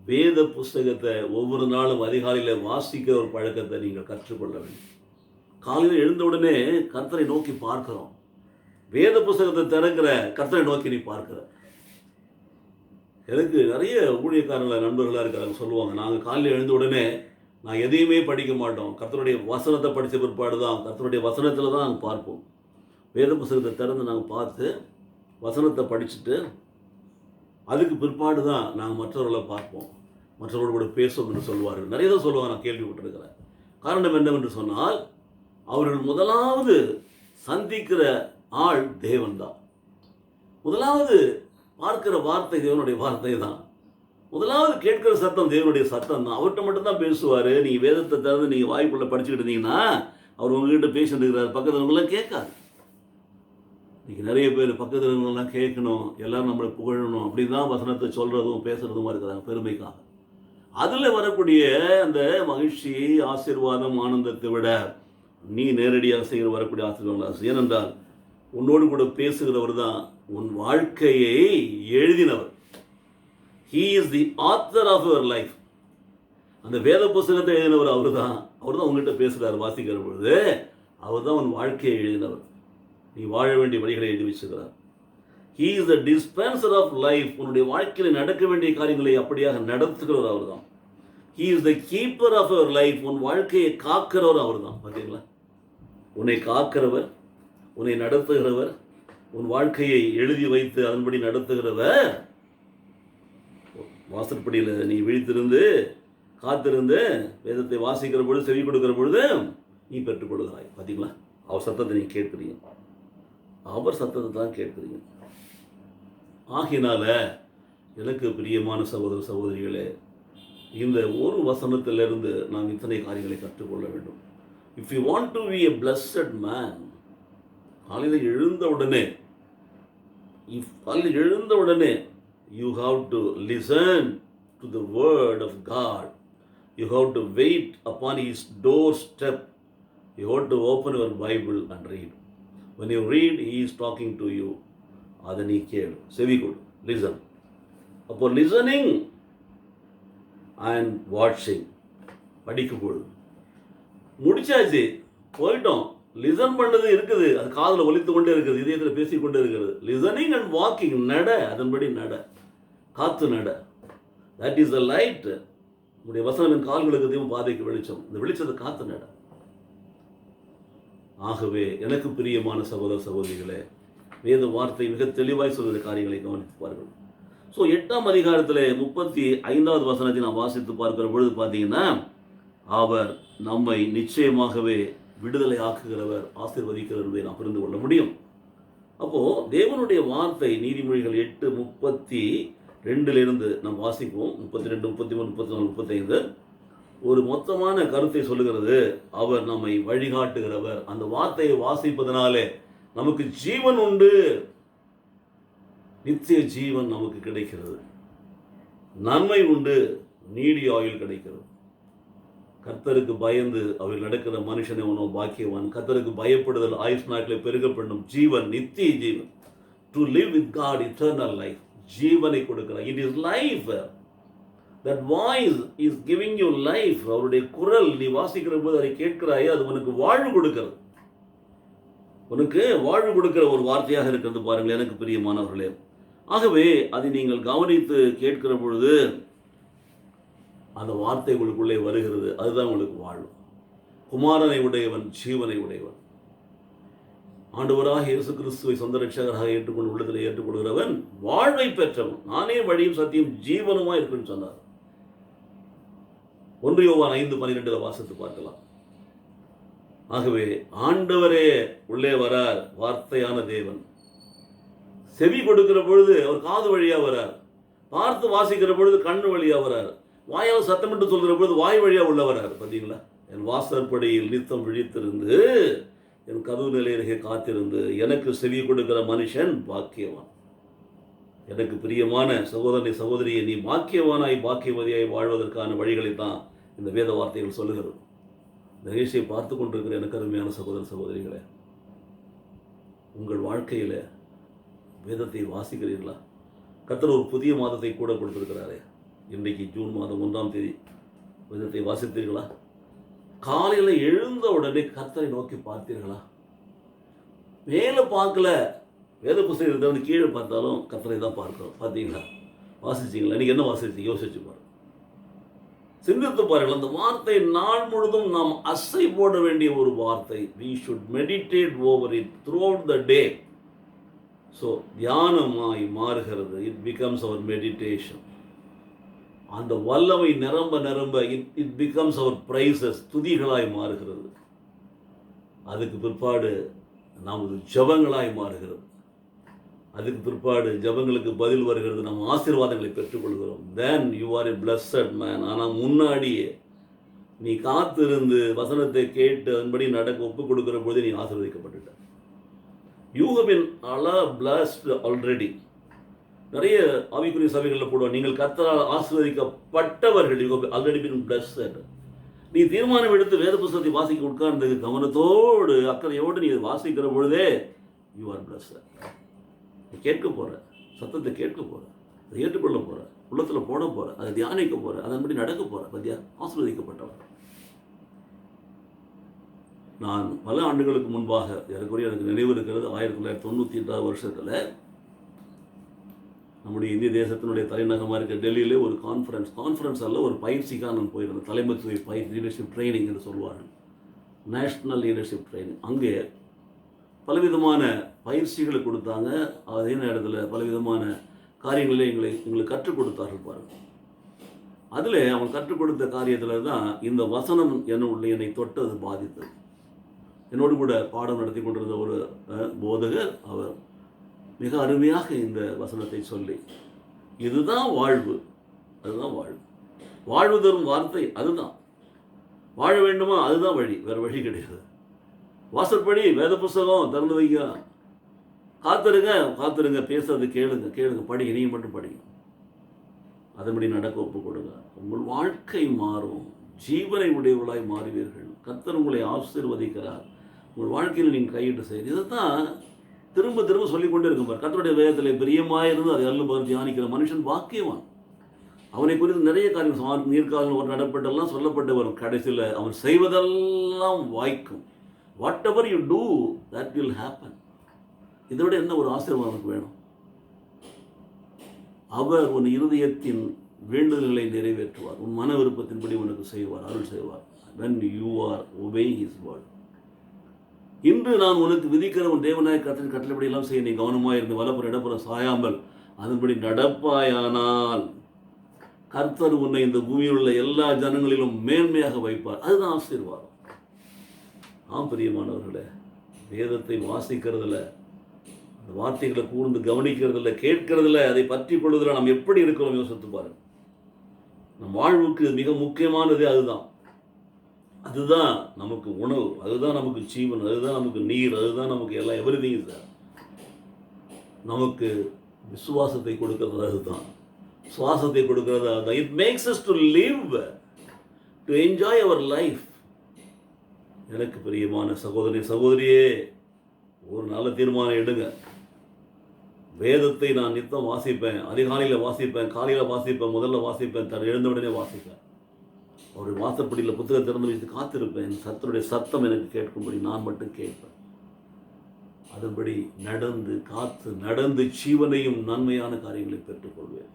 வேத புஸ்தகத்தை ஒவ்வொரு நாளும் அதிகாலையில் வாசிக்கிற ஒரு பழக்கத்தை நீங்கள் கற்றுக்கொள்ள வேண்டும். காலையில் எழுந்தவுடனே கர்த்தரை நோக்கி பார்க்கிறோம். வேத புஸ்தகத்தை திறக்கிற கர்த்தரை நோக்கி நீ பார்க்கிற. எனக்கு நிறைய ஊழியக்காரங்கள நண்பர்களாக இருக்கிறாங்க, சொல்லுவாங்க, நாங்கள் காலையில் எழுந்த உடனே நான் எதையுமே படிக்க மாட்டோம், கர்த்தருடைய வசனத்தை படித்த பிற்பாடு தான், கர்த்தருடைய வசனத்தில் தான் நாங்கள் பார்ப்போம். வேத புஸ்தகத்தை திறந்து நாங்கள் பார்த்து வசனத்தை படிச்சுட்டு அதுக்கு பிற்பாடு தான் நாங்கள் மற்றவர்களை பார்ப்போம், மற்றவர்களோடு கூட பேசுவோம் என்று சொல்வார்கள். நிறைய தான் சொல்லுவாங்க, நான் கேள்விப்பட்டிருக்கிறேன். காரணம் என்னவென்று சொன்னால், அவர்கள் முதலாவது சந்திக்கிற ஆள் தேவன் தான். முதலாவது பார்க்கிற வார்த்தை தேவனுடைய வார்த்தை தான். முதலாவது கேட்கிற சத்தம் தேவனுடைய சத்தம் தான். அவர்கிட்ட மட்டும்தான் பேசுவார். நீங்கள் வேதத்தை திறந்து நீங்கள் வாய்ப்புள்ள படிச்சுக்கிட்டு இருந்தீங்கன்னா அவர் உங்ககிட்ட பேசிட்டு இருக்கிறார், பக்கத்துலலாம் கேட்காது. இன்றைக்கி நிறைய பேர் பக்கத்துலலாம் கேட்கணும், எல்லோரும் நம்மளை புகழணும் அப்படின்னு தான் வசனத்தை சொல்கிறதும் பேசுகிறதுமா இருக்கிறாங்க பெருமைக்காக. அதில் வரக்கூடிய அந்த மகிழ்ச்சி, ஆசீர்வாதம், ஆனந்தத்தை விட நீ நேரடியாக செய்கிற வரக்கூடிய ஆசீர்வாதம். ஏனென்றால் உன்னோடு கூட பேசுகிறவர் தான் உன் வாழ்க்கையை எழுதினவர். He is the author of your life. அந்த வேத புஸ்தகத்தை எழுதினவர் அவர் தான். உங்ககிட்ட பேசுகிறார் வாசிக்கிற பொழுது. அவர் தான் உன் வாழ்க்கையை எழுதினவர். நீ வாழ வேண்டிய வழிகளை எழுதி வச்சுக்கிறார். He is the dispenser of life. உன்னுடைய வாழ்க்கையில் நடக்க வேண்டிய காரியங்களை அப்படியாக நடத்துகிறவர் அவர் தான். He is the keeper of your life. உன் வாழ்க்கையை காக்கிறவர் அவர் தான். பார்த்தீங்களா, உன்னை காக்கிறவர், உன்னை நடத்துகிறவர், உன் வாழ்க்கையை எழுதி வைத்து அதன்படி நடத்துகிறவர். வாசற்படியில் நீ விழித்திருந்து காத்திருந்து வேதத்தை வாசிக்கிற பொழுது, செவி கொடுக்கிற பொழுது நீ பெற்றுக்கொள்கிறாய். பார்த்தீங்களா, அவர் சத்தத்தை நீ கேட்குறீங்க, அவர் சத்தத்தை தான் கேட்குறீங்க. ஆகினால எனக்கு பிரியமான சகோதர சகோதரிகளே, இந்த ஒரு வசனத்திலிருந்து நாம் இத்தனை காரியங்களை கற்றுக்கொள்ள வேண்டும். If you want to be a blessed man, காலையில் எழுந்த உடனே you have to listen to the word of God. You have to wait upon his doorstep. You have to open your Bible and read. When you read, he is talking to you. அதை நீ கேளு, செவி கொடு, listen. அப்போ listening and watching, படிக்கும் பொழுது முடிச்சாச்சு, போயிட்டோம். லிசன் பண்ணது இருக்குது, அது காதில் ஒலித்து கொண்டே இருக்குது, இதயத்தில் பேசிக்கொண்டே இருக்கிறது. லிசனிங் அண்ட் வாக்கிங், நட, அதன்படி நட, காத்து நட. That is the light. உங்களுடைய வசனம் என் கால்களுக்கு தீபம், பாதைக்கு வெளிச்சம். இந்த வெளிச்சத்தை காத்து நட. ஆகவே எனக்கு பிரியமான சகோதர சகோதரிகளே, வேத வார்த்தை மிக தெளிவாய் சொல்கிற காரியங்களை கவனிப்பார்கள். ஸோ 8ஆம் அதிகாரத்தில் 35வது வசனத்தை நான் வாசித்து பார்க்கிற பொழுது பார்த்தீங்கன்னா, அவர் நம்மை நிச்சயமாகவே விடுதலை ஆக்குகிறவர், ஆசீர்வதிக்கிறவர் என்பதை நாம் புரிந்து கொள்ள முடியும். அப்போது தேவனுடைய வார்த்தை நீதிமொழிகள் 8:32 நாம் வாசிப்போம். 32, 33, 34, 35 ஒரு மொத்தமான கருத்தை சொல்லுகிறது. அவர் நம்மை வழிகாட்டுகிறவர். அந்த வார்த்தையை வாசிப்பதனாலே நமக்கு ஜீவன் உண்டு, நித்திய ஜீவன் நமக்கு கிடைக்கிறது. நன்மை உண்டு, நீடி ஆயுள் கிடைக்கிறது. கர்த்தருக்கு பயந்து அவர் நடக்கிற மனுஷனை உணவு பாக்கியவான். கர்த்தருக்கு பயப்படுதல் ஆயுஷ் நாட்களை பெருக பண்ணும் ஜீவன், நித்திய ஜீவன். To live with God, eternal life, ஜீவனை கொடுக்கிறார். It is life. That voice is giving you life. அவருடைய குரல் நீ வாசிக்கிற போது அதை கேட்கிறாயே, அது உனக்கு வாழ்வு கொடுக்கிறது. உனக்கு வாழ்வு கொடுக்கிற ஒரு வார்த்தையாக இருக்கிறது பாருங்கள் எனக்கு பிரியமானவர்களே. ஆகவே அதை நீங்கள் கவனித்து கேட்கிற பொழுது அந்த வார்த்தை உங்களுக்குள்ளே வருகிறது. அதுதான் உங்களுக்கு வாழ்வு. குமாரனை உடையவன் ஜீவனை உடையவன். ஆண்டவராக இயேசு கிறிஸ்துவை சொந்த ரட்சகராக ஏற்றுக்கொண்டு உள்ளத்தில் ஏற்றுக்கொள்கிறவன் வாழ்வை பெற்றவன். நானே வழியும் சத்தியம் ஜீவனுமா இருக்குன்னு சொன்னார். 1 யோவான் 5:12 வாசித்து பார்க்கலாம். ஆகவே ஆண்டவரே உள்ளே வரார், வார்த்தையான தேவன். செவி கொடுக்கிற பொழுது அவர் காது வழியா வரார், பார்த்து வாசிக்கிற பொழுது கண்ணு வழியா வரார், வாயால் சத்தமிட்டு சொல்கிற பொழுது வாய் வழியா உள்ள வரார். பார்த்தீங்களா? என் வாசற்படியில் நித்தம் விழித்திருந்து என் கதவு நிலையிலே காத்திருந்து எனக்கு செவி கொடுக்கிற மனுஷன் பாக்கியவான். எனக்கு பிரியமான சகோதரனை சகோதரியை, நீ பாக்கியவானாய் பாக்கியவதியாய் வாழ்வதற்கான வழிகளை தான் இந்த வேத வார்த்தைகள் சொல்லுகிறது. இந்த நிகழ்ச்சியை பார்த்து கொண்டிருக்கிற எனக்கு அருமையான சகோதர சகோதரிகளே, உங்கள் வாழ்க்கையில் வேதத்தை வாசிக்கிறீர்களா? கர்த்தர் ஒரு புதிய மாதத்தை கூட கொடுத்திருக்கிறாரே. இன்றைக்கு ஜூன் மாதம் 1ஆம் தேதி. வேதத்தை வாசித்தீர்களா? காலையில் எழுந்த உடனே கர்த்தரை நோக்கி பார்த்தீர்களா? மேலே பார்க்கல, வேத புத்தகம் இருந்தவன் கீழே பார்த்தாலும் கர்த்தரை தான் பார்க்கிறோம். பார்த்தீங்களா? வாசிச்சிங்களா? இன்னைக்கு என்ன வாசிச்சு யோசிச்சு பாருங்க, சிந்தித்து பாருங்கள். அந்த வார்த்தை நாள் முழுதும் நாம் அசை போட வேண்டிய ஒரு வார்த்தை. we should meditate over it throughout the day. So தியானமாய் மாறுகிறது. It becomes our meditation. அந்த வல்லமை நிரம்ப நிரம்ப இட் பிகம்ஸ் அவர் பிரைசஸ், துதிகளாய் மாறுகிறது. அதுக்கு பிற்பாடு நமது ஜபங்களாய் மாறுகிறது. அதுக்கு பிற்பாடு ஜபங்களுக்கு பதில் வருகிறது, நம்ம ஆசீர்வாதங்களை பெற்றுக்கொள்கிறோம். Then you are a blessed man. ஆனால் முன்னாடியே நீ காத்திருந்து வசனத்தை கேட்டு அதன்படி நடக்க ஒப்புக் கொடுக்கிற பொழுது நீ ஆசீர்வதிக்கப்பட்டுட்ட. You have been blessed already. நிறைய ஆவிக்குரிய சபைகளில் போடுவாங்க, நீங்கள் கர்த்தரால் ஆசீர்வதிக்கப்பட்டவர்கள். You have already been blessed. நீ தீர்மானம் எடுத்து வேத புத்தகத்தை வாசிக்க உட்கார்ந்து கவனத்தோடு அக்கறையோடு நீ வாசிக்கிற பொழுதே யூ ஆர் பிளஸ்ட். நீ கேட்க போகிற, சத்தத்தை கேட்க போகிற, அதை ஏற்றுக்கொள்ள போகிற, உள்ளத்தில் போட போகிற, அதை தியானிக்க போகிற, அதன்படி நடக்க போகிற. பத்தியா? ஆசீர்வதிக்கப்பட்டவர். நான் பல ஆண்டுகளுக்கு முன்பாக, ஏறக்குறைய எனக்கு நினைவு இருக்கிறது, 1998 வருஷத்தில் நம்முடைய இந்திய தேசத்தினுடைய தலைநகரமாக இருக்க டெல்லியிலே ஒரு கான்ஃபரன்ஸ் அல்ல, ஒரு பயிற்சிக்காக நான் போயிருந்தேன். தலைமைத்துவ பயிற்சி, லீடர்ஷிப் ட்ரைனிங் என்று சொல்வார்கள், நேஷ்னல் லீடர்ஷிப் ட்ரைனிங். அங்கே பலவிதமான பயிற்சிகளை கொடுத்தாங்க. அதே நேரத்தில் பலவிதமான காரியங்களே எங்களுக்கு கற்றுக் கொடுத்தார்கள் பாருங்கள். அதில் அவன் கற்றுக் கொடுத்த காரியத்தில் தான் இந்த வசனம் என்னை தொட்டு அது பாதித்தது. என்னோடு கூட பாடம் நடத்தி கொண்டிருந்த ஒரு போதகர், அவர் மிக அருமையாக இந்த வசனத்தை சொல்லி, இதுதான் வாழ்வு, அதுதான் வாழ்வு, வாழ்வு தரும் வார்த்தை அதுதான். வாழ வேண்டுமா? அதுதான் வழி, வேறு வழி கிடையாது. வாசற்படி வேத புஸ்தகம் திறந்து வைக்க, காத்துருங்க, பேசுறது கேளுங்க, படிங்க, நீங்கள் மட்டும் படிங்க, அதன்படி நடக்க ஒப்பு கொடுங்க. உங்கள் வாழ்க்கை மாறும், ஜீவனை உடையவர்களாய் மாறுவீர்கள். கர்த்தர் உங்களை ஆசீர்வதிக்கிறார். உங்கள் வாழ்க்கையில் நீங்கள் கையிட்டு செய்யுது. இதைத்தான் திரும்ப திரும்ப சொல்லிக்கொண்டே இருக்கும் பார். கர்த்தருடைய வேதத்தில் பிரியமாயிருந்து அதை அல்லும் பகலும் தியானிக்கிற மனுஷன் பாக்கியவான். அவனை குறித்து நிறைய காரியம் நீர்காலம் ஒரு நடப்பட்டெல்லாம் சொல்லப்பட்டு வரும். கடைசியில் அவன் செய்வதெல்லாம் வாய்க்கும். What ever you do that will happen. இதோட என்ன ஒரு ஆசீர்வாதம் உனக்கு வேணும்? அவர் உன் இருதயத்தின் வேண்டுதல்களை நிறைவேற்றுவார். உன் மன விருப்பத்தின்படி உனக்கு செய்வார், அருள் செய்வார். when you are obeying his word. இன்று நான் உனக்கு விதிக்கிற உன் தேவனாய கர்த்தரின் கட்டளைப்படி எல்லாம் செய்ய நீ கவனமாக இருந்து வலப்புறம் இடப்புறம் சாயாமல் அதன்படி நடப்பாயானால் கர்த்தர் உன்னை இந்த பூமியில் உள்ள எல்லா ஜனங்களிலும் மேன்மையாக வைப்பார். அதுதான் ஆசீர்வாதம். ஆம் பிரியமானவர்களே, வேதத்தை வாசிக்கிறதுல, அந்த வார்த்தைகளை கூர்ந்து கவனிக்கிறதில்ல, கேட்கறதில்ல, அதை பற்றி கொள்வதில் நாம் எப்படி இருக்கிறோம் யோசித்து பாருங்க. நம் வாழ்வுக்கு மிக முக்கியமானது அதுதான். அதுதான் நமக்கு உணவு, அதுதான் நமக்கு ஜீவன், அதுதான் நமக்கு நீர், அதுதான் நமக்கு எல்லாம் எவ்ரிதிங் சார். நமக்கு விசுவாசத்தை கொடுக்கறது அதுதான். சுவாசத்தை கொடுக்கிறது அதுதான். It makes us to live, to enjoy our life. எனக்கு பிரியமான சகோதரி சகோதரியே, ஒரு நல்ல தீர்மானம் எடுங்க. வேதத்தை நான் நித்தம் வாசிப்பேன். அதிகாலையில் வாசிப்பேன், காலையில் வாசிப்பேன், முதல்ல வாசிப்பேன், எழுந்த உடனே வாசிப்பேன். அவருடைய வாசப்படியில் புத்தகம் திறந்து வைத்து காத்திருப்பேன். சத்தருடைய சத்தம் எனக்கு கேட்கும்படி நான் மட்டும் கேட்பேன். அதன்படி நடந்து காத்து நடந்து ஜீவனையும் நன்மையான காரியங்களை பெற்றுக்கொள்வேன்.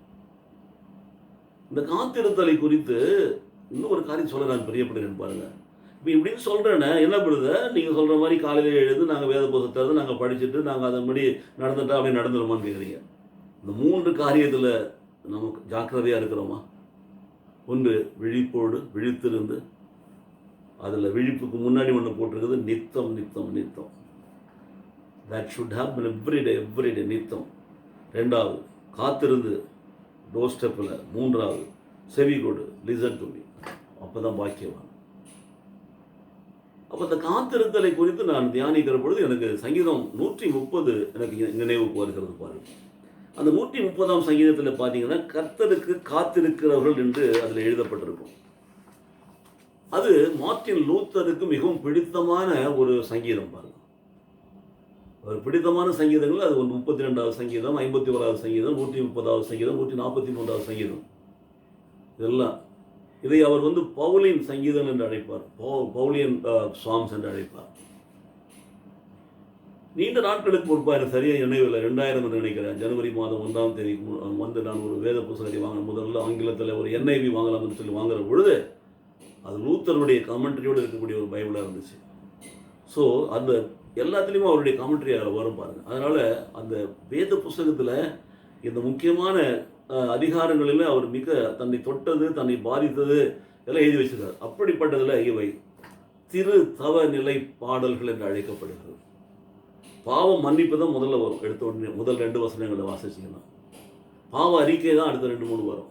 இந்த காத்திருத்தலை குறித்து இன்னும் ஒரு காரியம் சொல்ல நான் பிரியப்படுகிறேன் பாருங்க. இப்போ இப்படின்னு சொல்கிறேன்னா என்ன பண்ணுது, நீங்கள் சொல்கிற மாதிரி காலையில் எழுது நாங்கள் வேத புத்தகத்தை நாங்கள் படிச்சுட்டு நாங்கள் அதன்படி நடந்துட்டா அப்படியே நடந்துடுமான்னு கேட்குறீங்க. இந்த 3 காரியத்தில் நமக்கு ஜாக்கிரதையாக இருக்கிறோமா? ஒன்று, விழிப்போடு விழித்திருந்து, அதில் விழிப்புக்கு முன்னாடி ஒன்று போட்டிருக்குது, நித்தம் நித்தம் நித்தம். தட் ஷுட் ஹேப்பன் எவ்ரிடே நித்தம். 2வது, காத்திருந்து டோர் ஸ்டெப்பில். 3வது, செவி கொடு, லிசன் டு மீ. அப்போ தான் பாக்கியவான். அப்போ இந்த காத்திருத்தலை குறித்து நான் தியானிக்கிற பொழுது எனக்கு சங்கீதம் 130 எனக்கு நினைவுக்கு வருகிறது பாருங்க. அந்த 130ஆம் சங்கீதத்தில் பார்த்தீங்கன்னா கர்த்தருக்கு காத்திருக்கிறவர்கள் என்று அதில் எழுதப்பட்டிருக்கும். அது மார்ட்டின் லூத்தருக்கு மிகவும் பிடித்தமான ஒரு சங்கீதம் பாருங்க. ஒரு பிடித்தமான சங்கீதங்கள் அது 32வது சங்கீதம், 51வது சங்கீதம், 130வது சங்கீதம், 143வது சங்கீதம். இதெல்லாம் இதை அவர் பவுலின் சங்கீதம் என்று அழைப்பார். பவுலியன் சாங்ஸ் என்று அழைப்பார். நீண்ட நாட்களுக்கு முன்பாக சரியாக நினைவில் 2000 என்று நினைக்கிறேன், ஜனவரி மாதம் 1ஆம் தேதி நான் ஒரு வேத புத்தகத்தை வாங்கின முதல்ல ஆங்கிலத்தில் ஒரு NIV வாங்கலாம்னு சொல்லி வாங்குற பொழுது அது லூத்தருடைய கமெண்ட்ரியோடு இருக்கக்கூடிய ஒரு பைபிளாக இருந்துச்சு. ஸோ அந்த எல்லாத்துலேயுமே அவருடைய கமெண்ட்ரி அதில் வரும் பாருங்கள். அதனால் அந்த வேத புஸ்தகத்தில் இந்த முக்கியமான அதிகாரங்களில் அவர் மிக தன்னை தொட்டது, தன்னை பாதித்தது எல்லாம் எழுதி வச்சிருக்கார். அப்படிப்பட்டதில் இவை திரு தவ நிலை பாடல்கள் என்று அழைக்கப்படுகிறது. பாவம் மன்னிப்பு தான் முதல்ல வரும். எடுத்த உடனே முதல் 2 வசனங்களை வாசிச்சிங்கன்னா பாவ அறிக்கை தான் அடுத்த 2-3 வரும்.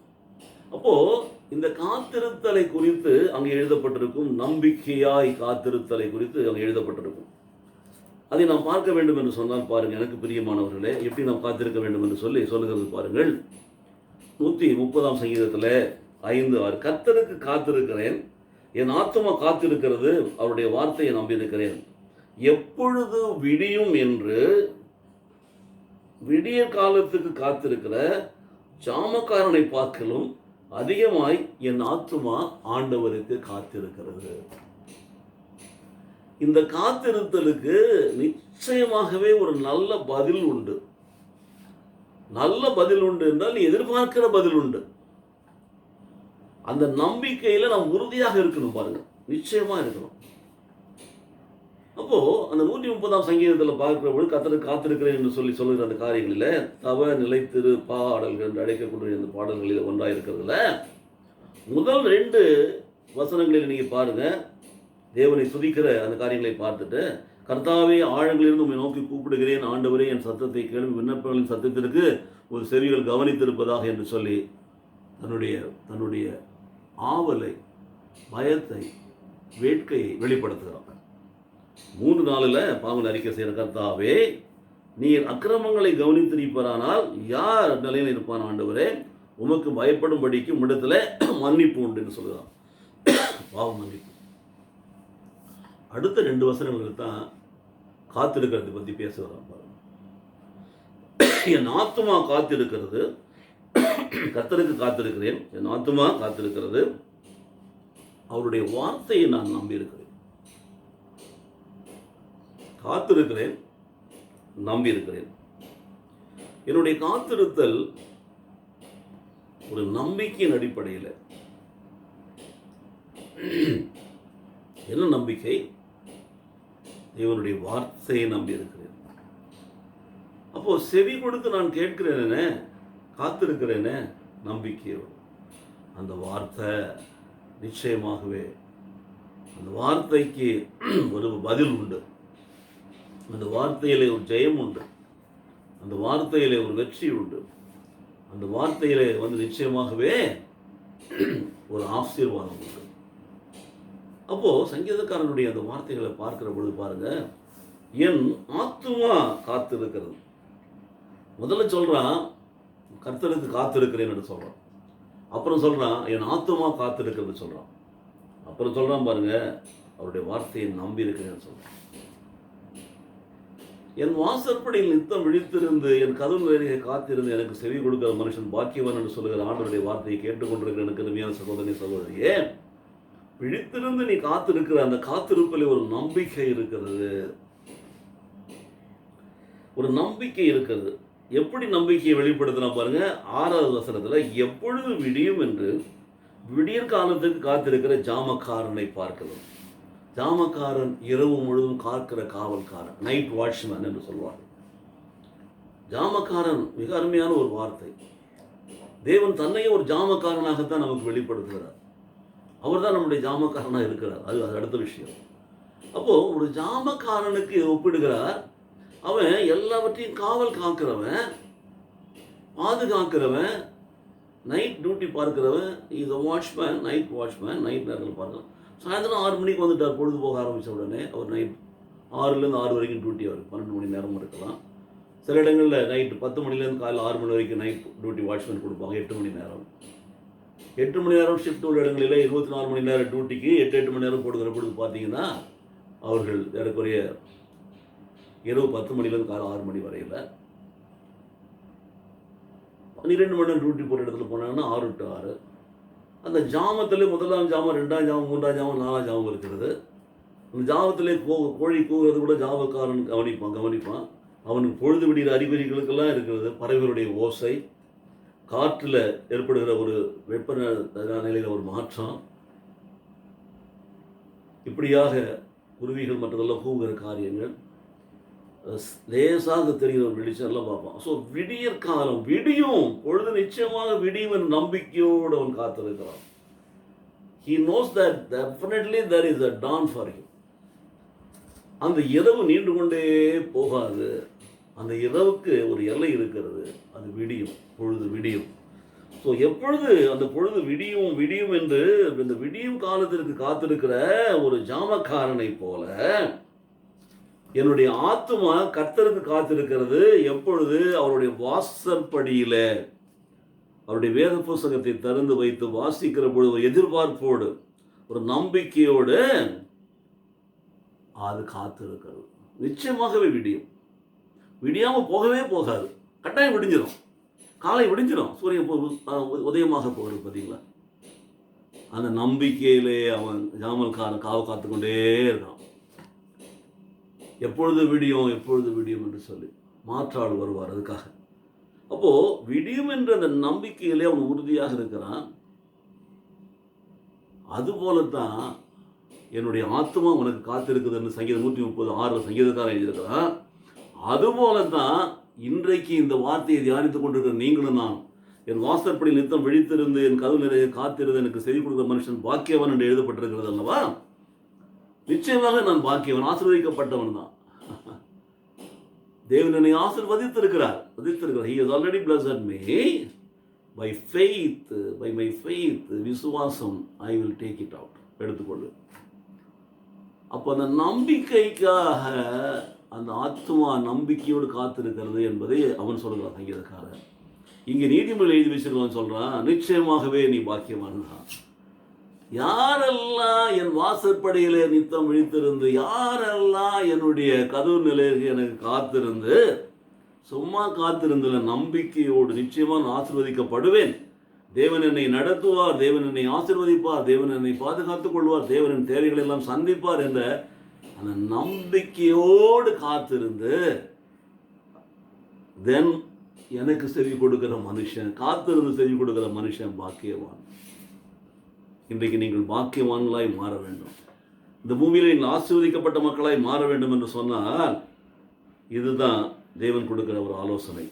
அப்போது இந்த காத்திருத்தலை குறித்து அங்கே எழுதப்பட்டிருக்கும், நம்பிக்கையாய் காத்திருத்தலை குறித்து அங்கே எழுதப்பட்டிருக்கும். அதை நாம் பார்க்க வேண்டும் என்று சொன்னால் பாருங்கள், எனக்கு பிரியமானவர்களே, எப்படி நாம் காத்திருக்க வேண்டும் என்று சொல்லுகிறது பாருங்கள். 130ஆம் சங்கீதத்தில் 5-6, கர்த்தருக்கு காத்திருக்கிறேன், என் ஆத்துமா காத்திருக்கிறது, அவருடைய வார்த்தையை நம்பியிருக்கிறேன். எப்பொழுது விடியும் என்று விடிய காலத்துக்கு காத்திருக்கிற ஜாமக்காரனை பார்க்கலும் அதிகமாய் என் ஆத்துமா ஆண்டவருக்கு காத்திருக்கிறது. இந்த காத்திருத்தலுக்கு நிச்சயமாகவே ஒரு நல்ல பதில் உண்டு. நல்ல பதில் உண்டு என்றால் நீ எதிர்பார்க்கிற பதில் உண்டு. அந்த நம்பிக்கையில் நாம் உறுதியாக இருக்கணும் பாருங்க, நிச்சயமா இருக்கணும். அப்போ அந்த 130ஆம் சங்கீதத்தில் பார்க்கிறபோது கர்த்தருக்கு காத்திருக்கிறேன் என்று சொல்லுகிற அந்த காரியங்களில் தவ நிலைத்திரு பாடல்கள் என்று அழைக்கக்கூடிய அந்த பாடல்களில் ஒன்றாக இருக்கிறதுல முதல் 2 வசனங்களில் நீங்க பாருங்க, தேவனை துதிக்கிற அந்த காரியங்களை பார்த்துட்டு, கர்த்தாவே ஆழங்களிலிருந்து உம்மை நோக்கி கூப்பிடுகிறேன், ஆண்டவரே என் சத்தத்தை கேள்வி, விண்ணப்பங்களின் சத்தத்திற்கு ஒரு செவிகள் கவனித்திருப்பதாக என்று சொல்லி தன்னுடைய ஆவலை, பயத்தை, வேட்கையை வெளிப்படுத்துகிறாங்க. 3 நாளில் பாவங்களை அறிக்கை செய்கிற கர்த்தாவே நீர் அக்கிரமங்களை கவனித்திருப்பாரானால் யார் நிலையில் இருப்பான், ஆண்டவரே உமக்கு பயப்படும்படிக்கு உம்மிடத்தில் மன்னிப்பு உண்டு என்று சொல்கிறான். பாவ மன்னிப்பு. அடுத்த 2 வசனங்கள் தான் காத்திருக்கிறதை பற்றி பேசுகிறான் பாருங்க. என் ஆத்துமா காத்திருக்கிறது, கர்த்தருக்கு காத்திருக்கிறேன், என் ஆத்துமா காத்திருக்கிறது, அவருடைய வார்த்தையை நான் நம்பியிருக்கிறேன். காத்திருக்கிறேன், நம்பியிருக்கிறேன். என்னுடைய காத்திருத்தல் ஒரு நம்பிக்கையின் அடிப்படையில். என்ன நம்பிக்கை? தேவனுடைய வார்த்தையை நம்பி இருக்கிறேன். அப்போ செவி கொடுத்து நான் கேட்கிறேனே, காத்திருக்கிறேனே, நம்பிக்கையோடு அந்த வார்த்தை நிச்சயமாகவே அந்த வார்த்தைக்கு ஒரு பதில் உண்டு. அந்த வார்த்தையிலே ஒரு ஜெயம் உண்டு. அந்த வார்த்தையிலே ஒரு வெற்றி உண்டு. அந்த வார்த்தையிலே நிச்சயமாகவே ஒரு ஆசீர்வாதம் உண்டு. அப்போ சங்கீதக்காரனுடைய அந்த வார்த்தைகளை பார்க்கிற பொழுது பாருங்க, என் ஆத்துமா காத்திருக்கிறது. முதல்ல சொல்றான், கர்த்தருக்கு காத்திருக்கிறேன்னு சொல்கிறான். அப்புறம் சொல்கிறான் என் ஆத்துமா காத்திருக்கிறது சொல்கிறான். அப்புறம் சொல்கிறான் பாருங்க, அவருடைய வார்த்தையை நம்பி இருக்கிறேன்னு சொல்கிறான். என் வாசற்படியில் நித்தம் விழித்திருந்து என் கதவு வேலையை காத்திருந்து எனக்கு செவி கொடுக்கிற மனுஷன் பாக்கியவன் என்று சொல்லுகிற ஆண்டவருடைய வார்த்தையை கேட்டுக்கொண்டிருக்கிற எனக்கு அருமையான சகோதரி சகோதரியே, விழித்திருந்து நீ காத்திருக்கிற அந்த காத்திருப்பில் ஒரு நம்பிக்கை இருக்கிறது. ஒரு நம்பிக்கை இருக்கிறது. எப்படி நம்பிக்கையை வெளிப்படுத்தினா பாருங்க, 6வது வசனத்துல எப்பொழுது விடியும் என்று விடியற் காலத்துக்கு காத்திருக்கிற ஜாமக்காரனை பார்க்கலாம். ஜாமக்காரன் இரவு முழுவதும் காக்கிற காவல்காரன், நைட் வாட்ச்மேன் என்று சொல்வார். ஜாமக்காரன் மிக அருமையான ஒரு வார்த்தை. தேவன் தன்னையே ஒரு ஜாமக்காரனாகத்தான் நமக்கு வெளிப்படுத்துகிறார். அவர் தான் நம்முடைய ஜாமக்காரனாக இருக்கிறார். அது அடுத்த விஷயம். அப்போ ஒரு ஜாமக்காரனுக்கு ஒப்பிடுகிறார். அவன் எல்லாவற்றையும் காவல் காக்கிறவன், பாதுகாக்கிறவன், நைட் டியூட்டி பார்க்கிறவன். Is a watchman, night watchman. Night நேரத்தில் பார்க்கலாம். சாயந்தரம் 6 மணிக்கு வந்துட்டார். பொழுது போக ஆரம்பித்த உடனே அவர் நைட் 6லேருந்து 6 வரைக்கும் டியூட்டி. அவர் 12 மணி நேரமும் இருக்கலாம். சில இடங்களில் நைட்டு 10 மணிலேருந்து காலையில் 6 மணி வரைக்கும் நைட் டியூட்டி வாட்ச்மேன் கொடுப்பாங்க. 8 மணி நேரம் 8 மணி நேரம் ஷிஃப்ட் உள்ள இடங்களில் 24 மணி நேரம் டியூட்டிக்கு 8 மணி நேரம் போடுகிற பொழுது பார்த்தீங்கன்னா அவர்கள் ஏறக்குறைய இரவு 10 மணிலேருந்து காலை 6 மணி வரையில் 12 மணி நேரம் டியூட்டி போகிற இடத்துல போனாங்கன்னா 6 to 6. அந்த ஜாமத்தில் 1ஆம் ஜாமம், 2ஆம் ஜாமம், 3ஆம் ஜாமம், 4ஆம் ஜாமம் இருக்கிறது. அந்த ஜாமத்திலே கோழி கூவுறது கூட ஜாமக்காரன் கவனிப்பான். அவனுக்கு பொழுது விடுகிற அறிகுறிகளுக்கெல்லாம் இருக்கிறது. பறவைகளுடைய ஓசை, காற்றில் ஏற்படுகிற ஒரு வெப்ப நிலையில் ஒரு மாற்றம், இப்படியாக குருவிகள் மற்றதெல்லாம் கூவுகிற காரியங்கள், லேசாக தெரிகிற ஒரு வெளிச்சம் எல்லாம் பார்ப்பான். ஸோ விடியற் காலம் விடியும், பொழுது நிச்சயமாக விடியும் என்ற நம்பிக்கையோடு அவன் காத்திருக்கிறான். He knows that definitely there is a dawn for him. அந்த இரவு நீண்டு கொண்டே போகாது. அந்த இரவுக்கு ஒரு எல்லை இருக்கிறது. அது விடியும், பொழுது விடியும். ஸோ எப்பொழுது அந்த பொழுது விடியும் விடியும் என்று இந்த விடியும் காலத்திற்கு காத்திருக்கிற ஒரு ஜாமக்காரனை போல என்னுடைய ஆத்துமா கர்த்தருக்கு காத்திருக்கிறது. எப்பொழுது அவருடைய வாசற்படியில அவருடைய வேத புஸ்தகத்தை திறந்து வைத்து வாசிக்கிற பொழுது எதிர்பார்ப்போடு ஒரு நம்பிக்கையோடு அது காத்திருக்கிறது. நிச்சயமாகவே விடியும். விடியாமல் போகவே போகாது. கட்டாயம் விடிஞ்சிடும். காலை விடிஞ்சிடும். சூரியன் உதயமாக போகிறது பார்த்தீங்களா? அந்த நம்பிக்கையிலே அவன் ஜாமல்காரன் காத்து கொண்டே இருக்கான். எப்பொழுது விடியும் எப்பொழுது விடியும் என்று சொல்லி மாற்றாள் வருவார் அதுக்காக. அப்போ விடியும் என்ற அந்த நம்பிக்கையிலே அவன் உறுதியாக இருக்கிறான். அதுபோலத்தான் என்னுடைய ஆத்மா உனக்கு காத்திருக்குதுன்னு சங்கீதம் 136 சங்கீதக்காரன் எழுதியிருக்கிறான். அதுபோலத்தான் இன்றைக்கு இந்த வார்த்தையை தியானித்துக் கொண்டிருக்கிற நீங்களும் நான், என் வாசற்படி நித்தம் விழித்திருந்து என் கதவு நிறைய காத்திருந்து எனக்கு செவி கொடுக்கிற மனுஷன் பாக்கியவன் என்று எழுதப்பட்டிருக்கிறது அல்லவா? நிச்சயமாக நான் பாக்கியவன், ஆசீர்வதிக்கப்பட்டவன் தான். தேவன் என்னை ஆசீர்வதித்திருக்கிறார். He has already blessed me by faith, by my faith, விசுவாசம், I will take it out. எடுத்துக்கொள்ளு. அப்போ அந்த நம்பிக்கைக்காக அந்த ஆத்மா நம்பிக்கையோடு காத்திருக்கிறது என்பதை அவன் சொல்கிறான் சங்கீதக்காரன். இங்கே நீதிமொழி எழுதி வச்சிருக்கான், சொல்றான் நிச்சயமாகவே நீ பாக்கியவான் தான். யாரெல்லாம் என் வாசற்படியிலே நித்தம் விழித்திருந்து, யாரெல்லாம் என்னுடைய கதவு நிலையில் எனக்கு காத்திருந்து, சும்மா காத்திருந்தல நம்பிக்கையோடு நிச்சயமாக நான் ஆசீர்வதிக்கப்படுவேன். தேவன் என்னை நடத்துவார், தேவன் என்னை ஆசீர்வதிப்பார், தேவன் என்னை பாதுகாத்துக் கொள்வார், தேவனின் தேவைகளை எல்லாம் சந்திப்பார் என்ற அந்த நம்பிக்கையோடு காத்திருந்து தென் எனக்கு செவி கொடுக்கிற மனுஷன், காத்திருந்து செவி கொடுக்கிற மனுஷன் பாக்கியவான். இன்றைக்கு நீங்கள் பாக்கியவான்களாய் மாற வேண்டும். இந்த பூமியில் நீங்கள் ஆசீர்வதிக்கப்பட்ட மக்களாய் மாற வேண்டும் என்று சொன்னால் இதுதான் தேவன் கொடுக்கிற ஒரு ஆலோசனை.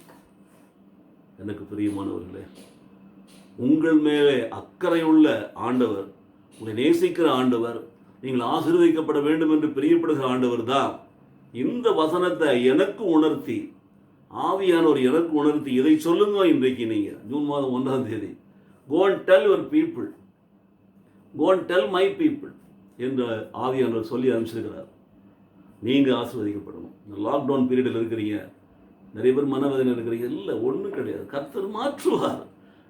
எனக்கு பிரியமானவர்களே, உங்கள் மேலே அக்கறையுள்ள ஆண்டவர், உங்களை நேசிக்கிற ஆண்டவர், நீங்கள் ஆசீர்வதிக்கப்பட வேண்டும் என்று பிரியப்படுகிற ஆண்டவர் தான் இந்த வசனத்தை எனக்கு உணர்த்தி, ஆவியானவர் எனக்கு உணர்த்தி, இதை சொல்லுங்க இன்றைக்கு நீங்கள் ஜூன் மாதம் 1ஆம் தேதி, go and tell your people, go and tell my people என்று ஆவியானவர் சொல்லி அனுப்பிச்சிருக்கிறார். நீங்கள் ஆசீர்வதிக்கப்படணும். இந்த லாக்டவுன் பீரியடில் இருக்கிறீங்க, நிறைய பேர் மனவேதனை இருக்கிறீங்க. இல்லை, ஒன்றும் கிடையாது. கர்த்தர் மாற்றுவார்.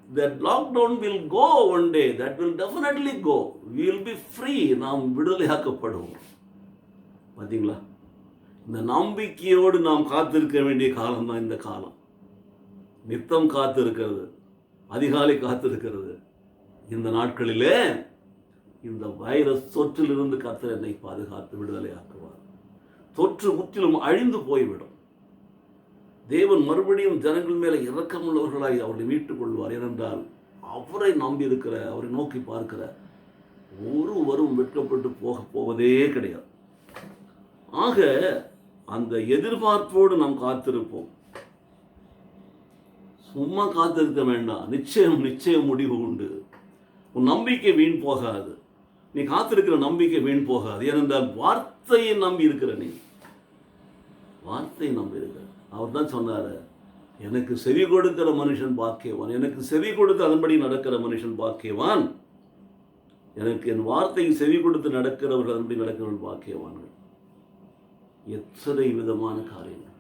That lockdown will go one day. That will definitely go. We will be free. நாம் விடுதலையாக்கப்படுவோம். பார்த்தீங்களா? இந்த நம்பிக்கையோடு நாம் காத்திருக்க வேண்டிய காலம் தான் இந்த காலம். நித்தம் காத்திருக்கிறது, அதிகாலை காத்திருக்கிறது. இந்த நாட்களிலே இந்த வைரஸ் தொற்றிலிருந்து கர்த்தர் என்னை பாதுகாத்து விடுதலையாக்குவார். தொற்று முற்றிலும் அழிந்து போய்விடும். தேவன் மறுபடியும் ஜனங்கள் மேலே இரக்கமுள்ளவர்களாய் அவர்களை மீட்டுக் கொள்வார். ஏனென்றால் அவரை நம்பி இருக்கிற, அவரை நோக்கி பார்க்கிற ஒருவரும் வெட்கப்பட்டு போவதே கிடையாது. ஆக அந்த எதிர்பார்ப்போடு நாம் காத்திருப்போம். சும்மா காத்திருக்க வேண்டாம். நிச்சயம் முடிவு உண்டு. உன் நம்பிக்கை வீண் போகாது. நீ காத்திருக்கிற நம்பிக்கை வீண் போகாது. ஏனென்றால் வார்த்தையை நம்பி இருக்கிற நீ, வார்த்தையை நம்பி இருக்கிற. அவர் தான் சொன்னார், எனக்கு செவி கொடுக்கிற மனுஷன் பாக்கியவான், எனக்கு செவி கொடுத்து அதன்படி நடக்கிற மனுஷன் பாக்கியவான், எனக்கு என் வார்த்தையை செவி கொடுத்து நடக்கிறவர்கள் அதன்படி நடக்கிறவர்கள் பாக்கியவான்கள். எத்தனை விதமான காரியங்கள்.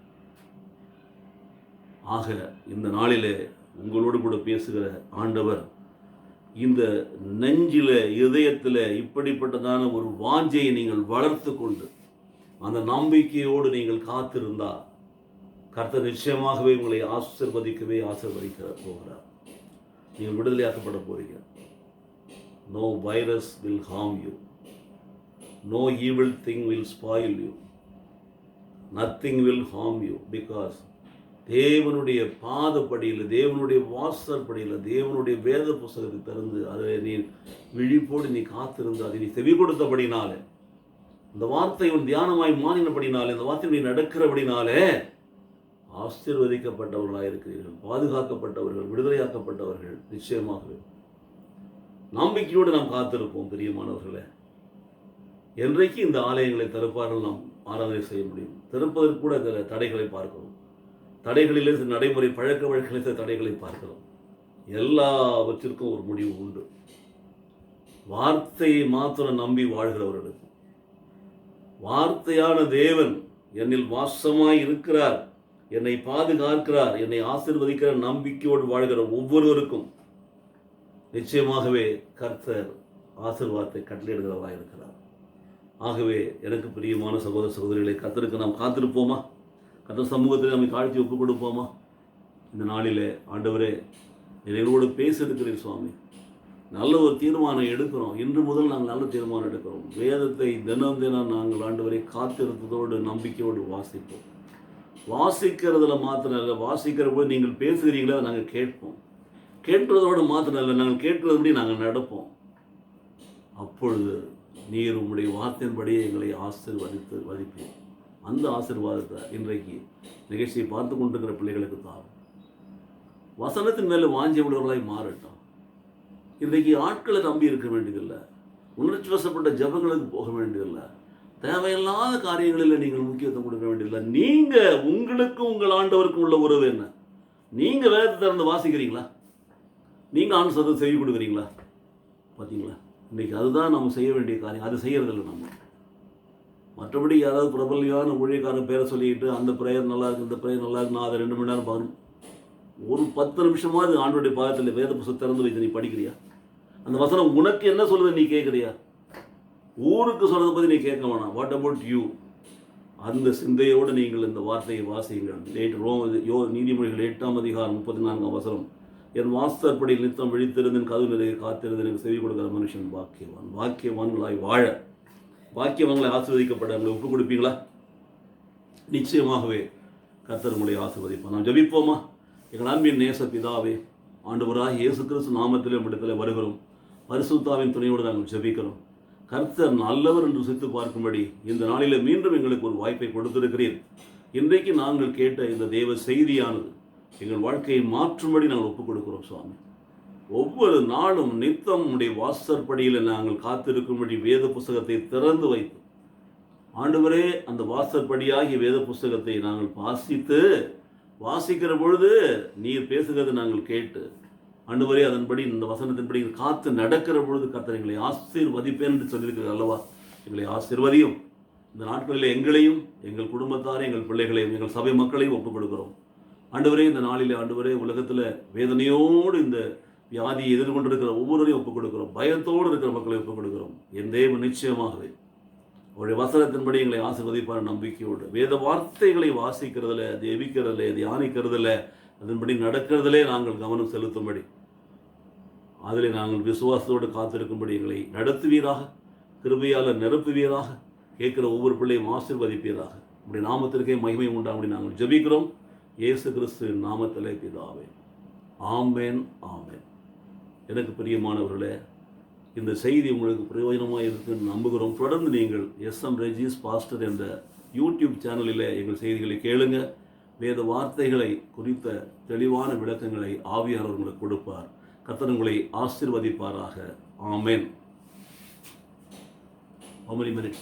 ஆக இந்த நாளிலே உங்களோடு கூட பேசுகிற ஆண்டவர் இந்த நெஞ்சில, இதயத்தில் இப்படிப்பட்டதான ஒரு வாஞ்சையை நீங்கள் வளர்த்து கொண்டு அந்த நம்பிக்கையோடு நீங்கள் காத்திருந்தா கர்த்தர் நிச்சயமாகவே உங்களை ஆசீர்வதிக்க போகிறார். நீங்கள் விடுதலையாக்கப்பட போறீங்க. No virus will harm you. No evil thing will spoil you. Nothing will harm you because தேவனுடைய பாதப்படியில், தேவனுடைய வாசற்படியில், தேவனுடைய வேத புஸ்தகத்தை திறந்து அதை நீ விழிப்போடு நீ காத்திருந்து அதை நீ செவி கொடுத்தபடினாலே, இந்த வார்த்தை உன் தியானமாய் மாறினபடினாலே, இந்த வார்த்தை நீ நடக்கிறபடினாலே ஆசீர்வதிக்கப்பட்டவர்களாக இருக்கிறீர்கள், பாதுகாக்கப்பட்டவர்கள், விடுதலையாக்கப்பட்டவர்கள். நிச்சயமாகவே நம்பிக்கையோடு நாம் காத்திருப்போம். பிரியமானவர்களே, என்றைக்கு இந்த ஆலயங்களை திறப்பார்கள் நாம் ஆராதனை செய்ய முடியும்? திறப்பதற்கு கூட சில தடைகளை பார்க்கிறோம். தடைகளிலே நடைமுறை பழக்க வழக்கங்களில் தடைகளை பார்க்கிறோம். எல்லாவற்றிற்கும் ஒரு முடிவு உண்டு. வார்த்தையை மாத்திரம் நம்பி வாழ்கிறவர்களுக்கு, வார்த்தையான தேவன் என்னில் வாசமாய் இருக்கிறார், என்னை பாதுகாக்கிறார், என்னை ஆசீர்வதிக்கிற நம்பிக்கையோடு வாழ்கிற ஒவ்வொருவருக்கும் நிச்சயமாகவே கர்த்தர் ஆசீர்வாதத்தை கட்டளையிடுகிறவராக இருக்கிறார். ஆகவே எனக்கு பிரியமான சகோதர சகோதரிகளை, கர்த்தருக்கு நாம் காத்திருப்போமா? கர்த்தர் சமூகத்தில் நம்மை தாழ்த்தி ஒப்புக் கொடுப்போமா? இந்த நாளிலே ஆண்டவரே, என்னோடு பேசியிருக்கிறீர் சுவாமி. நல்ல ஒரு தீர்மானம் எடுக்கிறோம். இன்று முதல் நாங்கள் நல்ல தீர்மானம் எடுக்கிறோம். வேதத்தை தினம் நாங்கள் ஆண்டவரை காத்திருந்ததோடு நம்பிக்கையோடு வாசிப்போம். வாசிக்கிறதுல மாத்திரம் இல்லை, வாசிக்கிற போது நீங்கள் பேசுகிறீங்களா நாங்கள் கேட்போம். கேட்கிறதோடு மாத்திரம் இல்லை, நாங்கள் கேட்கிறபடி நாங்கள் நடப்போம். அப்பொழுது நீர் உம்முடைய வார்த்தையின்படியே எங்களை வதிப்போம். அந்த ஆசீர்வாதத்தை இன்றைக்கு நிகழ்ச்சியை பார்த்து கொண்டிருக்கிற பிள்ளைகளுக்கு தான் வசனத்தின் மேலே வாஞ்சி உள்ளவர்களாய் மாறட்டும். இன்றைக்கு ஆட்களை நம்பி இருக்க வேண்டியதில்லை, உணர்ச்சி வசப்பட்ட ஜபங்களுக்கு போக வேண்டியதில்லை, தேவையில்லாத காரியங்களில் நீங்கள் முக்கியத்துவம் கொடுக்க வேண்டியதில்லை. நீங்கள் உங்களுக்கும் உங்கள் ஆண்டவருக்கும் உள்ள உறவு என்ன? நீங்கள் வேதத்தை திறந்து வாசிக்கிறீங்களா? நீங்கள் ஆண்டு சதம் செய்ய கொடுக்குறீங்களா? பார்த்தீங்களா? இன்றைக்கி அதுதான் நம்ம செய்ய வேண்டிய காரியம். அது செய்யறதில்லை நம்ம. மற்றபடி யாராவது பிரபலியான ஊழியக்காரன் பேரை சொல்லிக்கிட்டு அந்த பிரேயர் நல்லா இருக்குது, இந்த பிரேயர் நல்லா இருக்கு, நான் அதை 2 மணி நேரம் பார்க்கணும். ஒரு 10 நிமிஷமாவது ஆண்டோடைய பாதத்தில் வேத புத்தகம் திறந்து வைத்து நீ படிக்கிறியா? அந்த வசனம் உனக்கு என்ன சொல்லுது நீ கேட்குறியா? ஊருக்கு சொல்றதை பற்றி நீ கேட்க வேணாம். What about you? அந்த சிந்தையோடு நீங்கள் இந்த வார்த்தையை வாசியுங்கள். நீதிமொழிகள் 8ஆம் அதிகாரம் 34ஆம் வசனம், என் வாசற்படியில் நித்தம் விழித்திருந்தேன், கதவு நிறைய காத்திருந்தேன், எனக்கு செவி கொடுக்கிற மனுஷன் பாக்கியவான். பாக்கியவான்களாய் வாழ, பாக்கியவான்களை ஆசீர்வதிக்கப்பட உங்களை ஒப்புக் கொடுப்பீங்களா? நிச்சயமாகவே கர்த்தர் உங்களை ஆசீர்வதிப்பார். நாம் ஜெபிப்போமா? எங்கள் அன்பின் நேச பிதாவே, ஆண்டவராக இயேசு கிறிஸ்து நாமத்திலே இடத்துல வருகிறோம். பரிசுத்தாவின் துணையோடு நாங்கள் ஜெபிக்கிறோம். கர்த்தர் நல்லவர் என்று ருசித்து பார்க்கும்படி இந்த நாளிலே மீண்டும் எங்களுக்கு ஒரு வாய்ப்பை கொடுத்திருக்கிறீர். இன்றைக்கு நாங்கள் கேட்ட இந்த தேவ செய்தியானது எங்கள் வாழ்க்கையை மாற்றும்படி நாங்கள் ஒப்புக் கொடுக்கிறோம் சுவாமி. ஒவ்வொரு நாளும் நித்தம் உடைய வாசற்படியில் நாங்கள் காத்திருக்கும்படி வேத புஸ்தகத்தை திறந்து வைத்து, ஆண்டவரே, அந்த வாசற்படியாகிய வேத புஸ்தகத்தை நாங்கள் வாசிக்கிற பொழுது நீர் பேசுகிறதை நாங்கள் கேட்டு, ஆண்டவரே, அதன்படி இந்த வசனத்தின்படி காத்து நடக்கிற பொழுது கர்த்தர் எங்களை ஆசீர்வதிப்பேன் என்று சொல்லியிருக்கிறது அல்லவா? எங்களை ஆசீர்வதியும். இந்த நாட்களில் எங்களையும், எங்கள் குடும்பத்தாரையும், எங்கள் பிள்ளைகளையும், எங்கள் சபை மக்களையும் ஒப்புக் கொடுக்கிறோம். ஆண்டவரே, இந்த நாளிலே ஆண்டவரே, உலகத்தில் வேதனையோடு இந்த வியாதியை எதிர்கொண்டிருக்கிற ஒவ்வொருவரையும் ஒப்புக் கொடுக்கிறோம். பயத்தோடு இருக்கிற மக்களை ஒப்புக் கொடுக்கிறோம். என் தேவன் நிச்சயமாகவே அவருடைய வசனத்தின்படி எங்களை ஆசீர்வதிப்பார் நம்பிக்கையோடு. வேத வார்த்தைகளை வாசிக்கிறதுல, ஜெபிக்கிறதுல, தியானிக்கிறதுல, அதன்படி நடக்கிறதிலே நாங்கள் கவனம் செலுத்தும்படி, அதில் நாங்கள் விசுவாசத்தோடு காத்திருக்கும்படி எங்களை நடத்துவீராக, கிருபையால் நிரப்புவீராக, கேட்கிற ஒவ்வொரு பிள்ளையும் ஆசீர்வதிப்பீராக. உடைய நாமத்திற்கே மகிமை உண்டாகும்படி நாங்கள் ஜெபிக்கிறோம். இயேசு கிறிஸ்துவின் நாமத்திலே பிதாவே, ஆமென், ஆமென். எனக்கு பிரியமானவர்களே, இந்த செய்தி உங்களுக்கு பிரயோஜனமாக இருக்குன்னு நம்புகிறோம். தொடர்ந்து நீங்கள் SM ரெஜிஸ் பாஸ்டர் என்ற யூடியூப் சேனலில் எங்கள் செய்திகளை கேளுங்க. வேத வார்த்தைகளை குறித்த தெளிவான விளக்கங்களை ஆவியானவர் உங்களுக்கு கொடுப்பார். கர்த்தர் உங்களை ஆசீர்வதிப்பாராக. ஆமென். How many minutes?